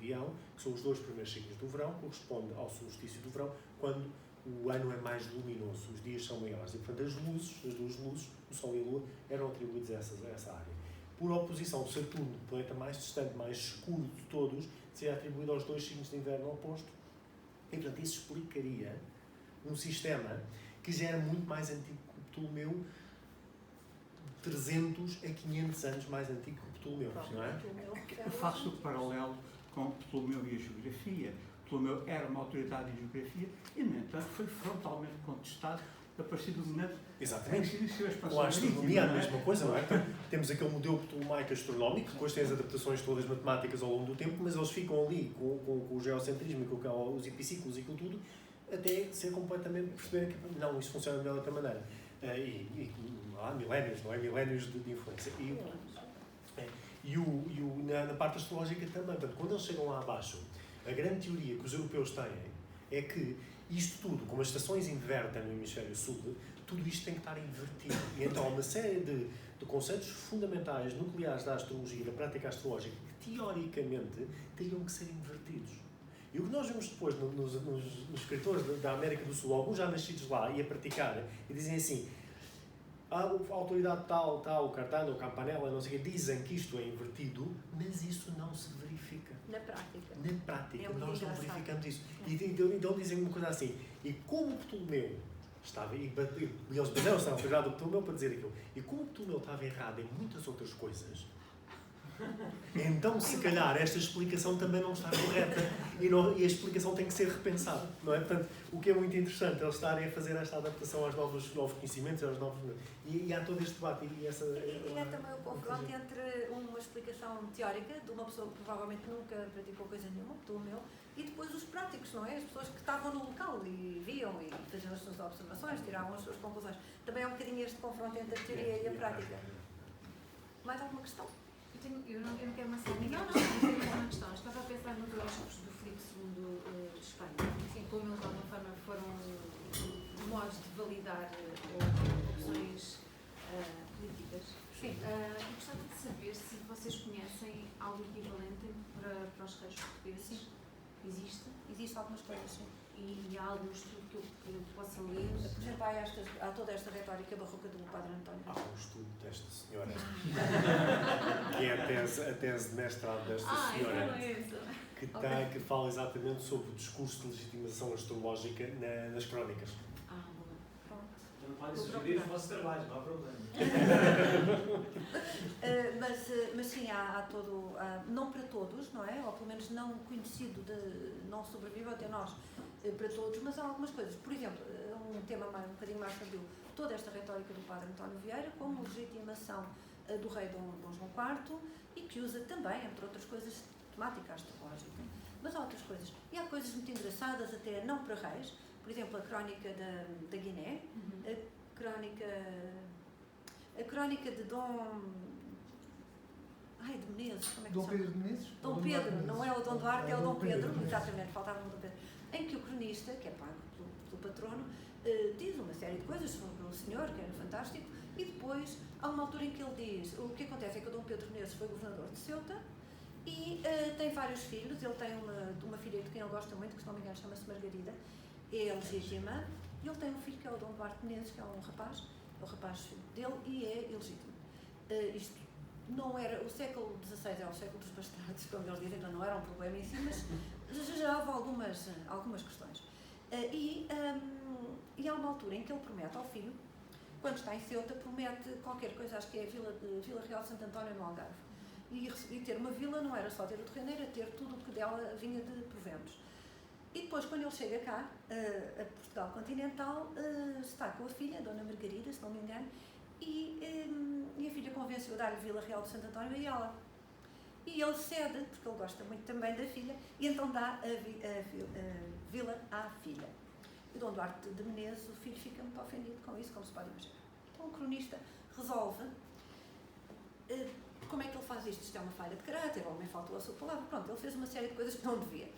Leão, que são os dois primeiros signos do verão, corresponde ao solstício do verão, quando o ano é mais luminoso, os dias são maiores. E, portanto, as duas luzes, o Sol e a Lua, eram atribuídos a essa área. Por oposição, Saturno, o planeta mais distante, mais escuro de todos, seria atribuído aos dois signos de inverno oposto. E, portanto, isso explicaria um sistema que já era muito mais antigo que o Ptolomeu, 300 a 500 anos mais antigo que o Ptolomeu, não é? Eu faço o paralelo com o Ptolomeu e a geografia. Ptolomeu era uma autoridade em geografia e, no entanto, foi frontalmente contestado a partir do momento em que se iniciou a expansão Com a astronomia é a marítima, mesma coisa, não é? Então, temos aquele modelo ptolomaico astronómico, depois tem as adaptações todas matemáticas ao longo do tempo, mas eles ficam ali com o geocentrismo, com os epiciclos e aquilo tudo, até ser completamente perceber que não, isso funciona de outra maneira. Há milénios, não é? Milénios de influência. Na parte astrológica também. Portanto, quando eles chegam lá abaixo, a grande teoria que os europeus têm é que isto tudo, como as estações invertem no hemisfério sul, tudo isto tem que estar invertido. E então há uma série de conceitos fundamentais, nucleares da astrologia, da prática astrológica, que teoricamente teriam que ser invertidos. E o que nós vemos depois nos escritores da América do Sul, alguns já nascidos lá e a praticar, e dizem assim, a autoridade tal, o Cartano, o Campanella, não sei o quê, dizem que isto é invertido, mas isso não se verifica. Na prática. Na prática, nós não engraçado. verificamos isso. Então dizem uma coisa assim, e como o Ptolomeu estava, e eles basearam-se na autoridade do Ptolomeu para dizer aquilo, e como o Ptolomeu estava errado em muitas outras coisas, então se calhar esta explicação também não está correta e a explicação tem que ser repensada, não é? Portanto, o que é muito interessante é eles estarem a fazer esta adaptação aos novos conhecimentos, aos novos... E há todo este debate e essa... E é também o confronto entre uma explicação teórica de uma pessoa que provavelmente nunca praticou coisa nenhuma, Ptolomeu, e depois os práticos, não é? As pessoas que estavam no local e viam e faziam as suas observações, tiravam as suas conclusões. Também é um bocadinho este confronto entre a teoria e a prática. Mais alguma questão? Eu não quero amassar ninguém, mas tenho uma questão. Estava a pensar nos horóscopos do Filipe II de Espanha. Assim, como eles, de alguma forma, foram modos de validar opções políticas. Sim. Eu gostava de saber se vocês conhecem algo equivalente para os reis portugueses. Sim. Existe? Existem algumas coisas, sim. E há algum estudo que eu possa ler? Por exemplo, há toda esta retórica barroca do Padre António. Há um estudo desta senhora, que é a tese de mestrado desta senhora, que fala exatamente sobre o discurso de legitimação astrológica nas crónicas. Boa. Não podem sugerir os vossos trabalhos, não há problema. Mas sim, há todo, não para todos, não é? Ou pelo menos não conhecido, não sobrevive até nós para todos, mas há algumas coisas. Por exemplo, um tema um bocadinho mais tardio, toda esta retórica do Padre António Vieira como legitimação do rei Dom João IV e que usa também, entre outras coisas, temática astrológica. Mas há outras coisas. E há coisas muito engraçadas, até não para reis. Por exemplo, a crónica da Guiné, a crónica de Dom... de Menezes, como é que Dom se chama? Pedro de Menezes? Dom Pedro, não é o Dom Duarte, é o Dom Pedro, Menezes. exatamente, faltava o Dom Pedro. Em que o cronista, que é pago do patrono, diz uma série de coisas sobre o senhor, que era fantástico, e depois há uma altura em que ele diz, o que acontece é que o Dom Pedro Menezes foi governador de Ceuta e tem vários filhos, ele tem uma filha de quem ele gosta muito, que se não me engano chama-se Margarida, é legítima, e ele tem um filho que é o Dom Duarte Menezes, que é um rapaz, é o rapaz dele e é ilegítimo. Isto não era, o século XVI era o século dos bastardos, como eles dizem, então não era um problema em si, mas gerava algumas questões. E há uma altura em que ele promete ao filho, quando está em Ceuta, promete qualquer coisa, acho que é a Vila Real de Santo António no Algarve. E ter uma vila não era só ter o terreno, era ter tudo o que dela vinha de proventos. E depois, quando ele chega cá, a Portugal continental, está com a filha, a Dona Margarida, se não me engano, e a filha convence-o a dar-lhe Vila Real de Santo António e ela. E ele cede, porque ele gosta muito também da filha, e então dá a vila à filha. E Dom Duarte de Menezes, o filho, fica muito ofendido com isso, como se pode imaginar. Então o cronista resolve, como é que ele faz isto? Isto é uma falha de caráter, ou me faltou a sua palavra, pronto, ele fez uma série de coisas que não devia.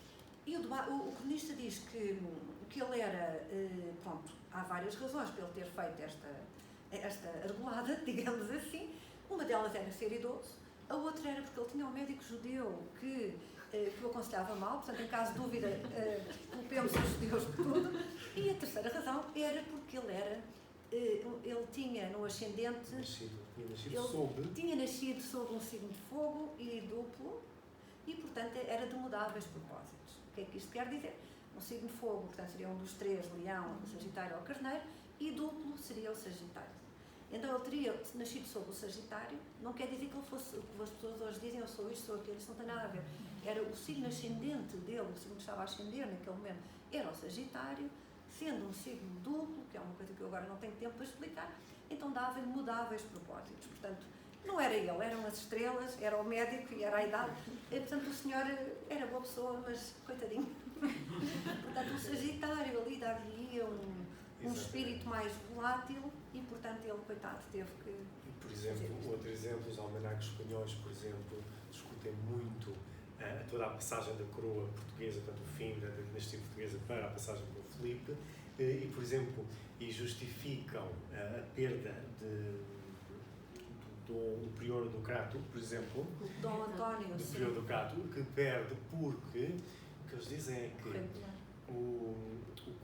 E o cronista diz que ele era, pronto, há várias razões para ele ter feito esta argolada, digamos assim. Uma delas era ser idoso, a outra era porque ele tinha um médico judeu que o aconselhava mal, portanto, em caso de dúvida, culpemos os judeus de tudo. E a terceira razão era porque ele tinha no ascendente... Tinha nascido sob um signo de fogo e duplo, e, portanto, era de mudáveis propósitos. O que é que isto quer dizer? Um signo de fogo, portanto, seria um dos três, leão, sagitário ou carneiro, e duplo seria o sagitário. Então ele teria nascido sob o Sagitário, não quer dizer que ele fosse, o que as pessoas hoje dizem, eu sou isto, sou aquilo, isso não tem nada a ver. Era o signo ascendente dele, o signo que estava a ascender naquele momento, era o Sagitário, sendo um signo duplo, que é uma coisa que eu agora não tenho tempo para explicar, então dava-lhe mudáveis propósitos. Portanto, não era ele, eram as estrelas, era o médico e era a idade. E, portanto, o senhor era boa pessoa, mas coitadinho. Portanto, o Sagitário ali dava-lhe um espírito mais volátil e, portanto, ele, coitado, teve que... E, por exemplo, outro exemplo, os almanaques espanhóis, por exemplo, discutem muito toda a passagem da coroa portuguesa, portanto, o fim da dinastia portuguesa para a passagem pelo Filipe, e, por exemplo, justificam a perda do prior do Crato, por exemplo, Dom António, do prior do Crato, que perde porque o que eles dizem é que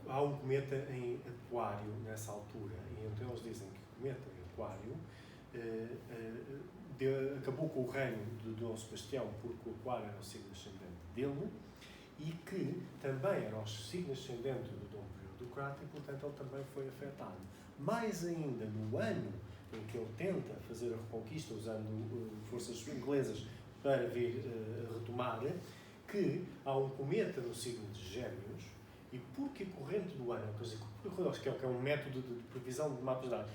há um cometa em Aquário nessa altura, e então eles dizem que o cometa em Aquário acabou com o reino de Dom Sebastião, porque o Aquário era o signo ascendente dele, e que também era o signo ascendente do Dom Prior do Crato, e portanto ele também foi afetado. Mais ainda, no ano em que ele tenta fazer a reconquista usando forças inglesas para vir retomar, que há um cometa no signo de Gêmeos, e porque a corrente do ano, que é um método de previsão de mapas de dados,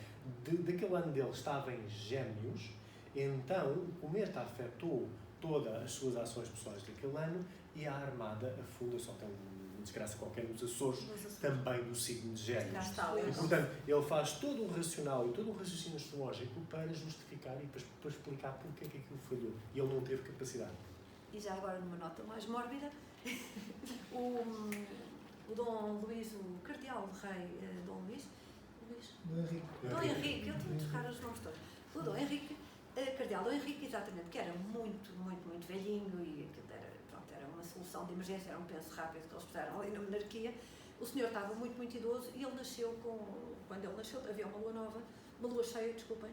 daquele ano dele estava em Gêmeos, então o cometa afetou todas as suas ações pessoais daquele ano e a Armada afunda, só tem uma desgraça qualquer nos Açores, também do signo de Gêmeos. E, portanto, ele faz todo um racional e todo um raciocínio astrológico para justificar e para explicar porque é que aquilo falhou. E ele não teve capacidade. E já agora, numa nota mais mórbida, o Dom Luís, o cardeal de rei Dom Luís, Dom Henrique, eu tenho de trocar os nomes todos. O Dom Henrique, cardeal Dom Henrique, exatamente, que era muito velhinho e aquilo era uma solução de emergência, era um penso rápido que eles fizeram ali na monarquia. O senhor estava muito idoso e ele nasceu quando ele nasceu, havia uma lua cheia, desculpem,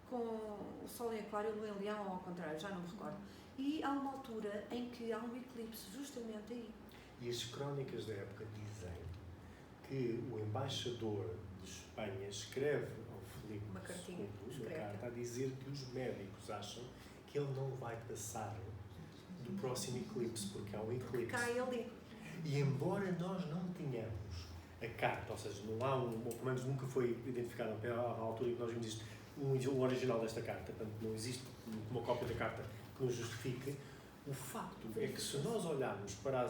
com o sol em Aquário e a lua em Leão, ou ao contrário, já não me recordo. E há uma altura em que há um eclipse justamente aí. E as crónicas da época dizem que o embaixador de Espanha escreve ao Filipe uma cartinha, uma carta a dizer que os médicos acham que ele não vai passar do próximo eclipse, porque há um eclipse. Cai ali. E embora nós não tenhamos a carta, ou seja, não há ou pelo menos nunca foi identificado à altura que nós vimos isto, o original desta carta, portanto não existe uma cópia da carta que nos justifique, o facto é que se nós olharmos para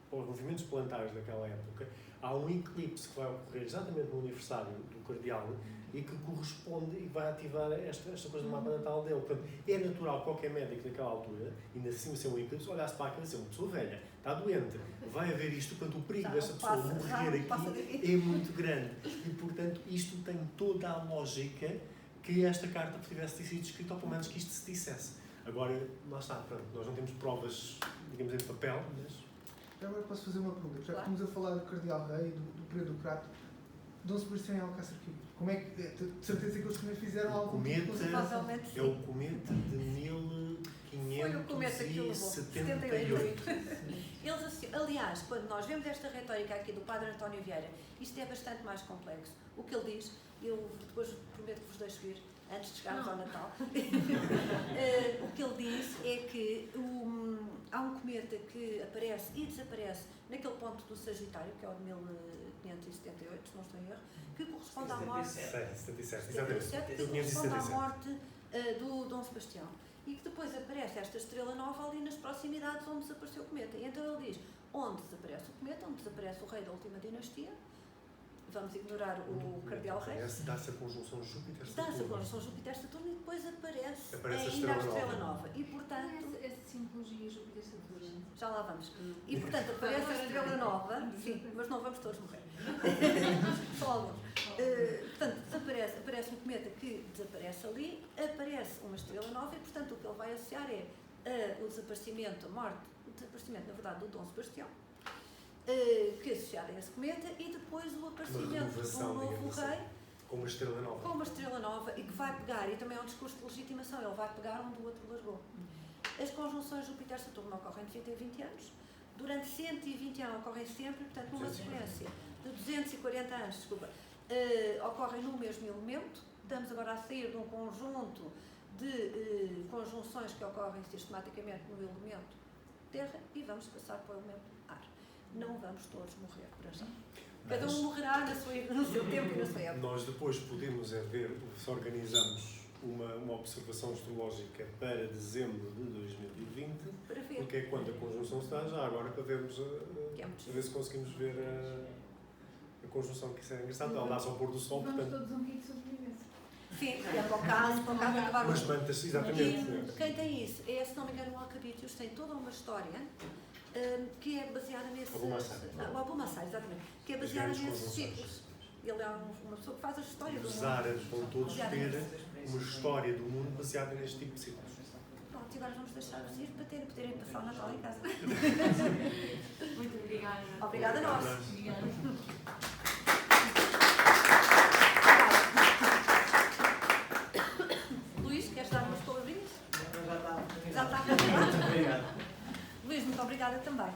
para os movimentos planetários daquela época, há um eclipse que vai ocorrer exatamente no aniversário do Cardeal e que corresponde e vai ativar esta coisa do mapa natal dele. Portanto, é natural qualquer médico naquela altura, ainda assim ser um eclipse, olhasse para aquilo e dizer, uma pessoa velha, está doente, vai haver isto, portanto o perigo desta pessoa morrer aqui é muito grande. E, portanto, isto tem toda a lógica que esta carta tivesse sido escrita, ou pelo menos que isto se dissesse. Agora, lá está, pronto, nós não temos provas, digamos, em papel, mas... Agora posso fazer uma pergunta, já que Claro. estamos a falar do Cardeal Rei, do período do Crato, Dom Sebastião e Alcácer Quibir. Como é que, de certeza que eles também fizeram algum tipo de Cometa consideração? Provavelmente sim. é o cometa de Foi o cometa que o levou. 1578. Aliás, quando nós vemos esta retórica aqui do Padre António Vieira, isto é bastante mais complexo. O que ele diz, eu depois prometo que vos deixo vir, antes de chegarmos ao Natal. O que ele diz é que há um cometa que aparece e desaparece naquele ponto do Sagitário, que é o de 1578, se não estou em erro, que corresponde à morte... 77, exatamente. 77, que corresponde à morte do Dom Sebastião. E que depois aparece esta estrela nova ali nas proximidades onde desapareceu o cometa. E então ele diz, onde desaparece o cometa, onde desaparece o rei da última dinastia, vamos ignorar o Cardeal Rei, Dá-se a conjunção Júpiter-Saturno. dá-se a conjunção Júpiter-Saturno e depois aparece Aparece a ainda a estrela estrela nova. E portanto, Essa simbologia Júpiter-Saturno. já lá vamos. E portanto aparece a estrela nova, sim, mas não vamos todos morrer. Só alguns. Portanto, aparece um cometa que desaparece ali, aparece uma estrela nova e, portanto, o que ele vai associar é o desaparecimento, a morte, o desaparecimento, na verdade, do Dom Sebastião, que é associado a esse cometa, e depois o aparecimento de um novo rei com uma estrela nova. com uma estrela nova e que vai pegar, e também é um discurso de legitimação, ele vai pegar onde o outro largou. As conjunções Júpiter-Saturno ocorrem de 20 em 20 anos, durante 120 anos ocorrem sempre, portanto, numa sequência de 240 anos, ocorrem no mesmo elemento. Estamos agora a sair de um conjunto de conjunções que ocorrem sistematicamente no elemento Terra e vamos passar para o elemento Ar. Não vamos todos morrer para já. Cada um morrerá no seu tempo e na sua época. Nós depois podemos ver se organizamos uma observação astrológica para dezembro de 2020, Para ver. porque é quando a conjunção está, já agora para vermos, Que é muito para ver se conseguimos ver a conjunção, que isso é engraçado, ela dá-se ao pôr do sol, Vamos portanto, todos um kit de sobrevivência. Sim, é para o caso acabar umas mantas, exatamente. E quem tem isso é, se não me engano, o Alcabítios tem toda uma história que é baseada nesse... Abu Massai. O Abu Massai, exatamente. Que é baseada nesses ciclos. Ele é uma pessoa que faz a história do Os mundo. árabes vão todos Baseada ter nesse. uma história do mundo baseada neste tipo de ciclos. Pronto, e agora vamos deixar-vos ir para poderem passar o Natal em casa. Muito obrigada. Obrigada a nós. Obrigada. Luís, queres dar umas palavrinhas? Já está. Já está. Obrigado. Luís, muito obrigada também.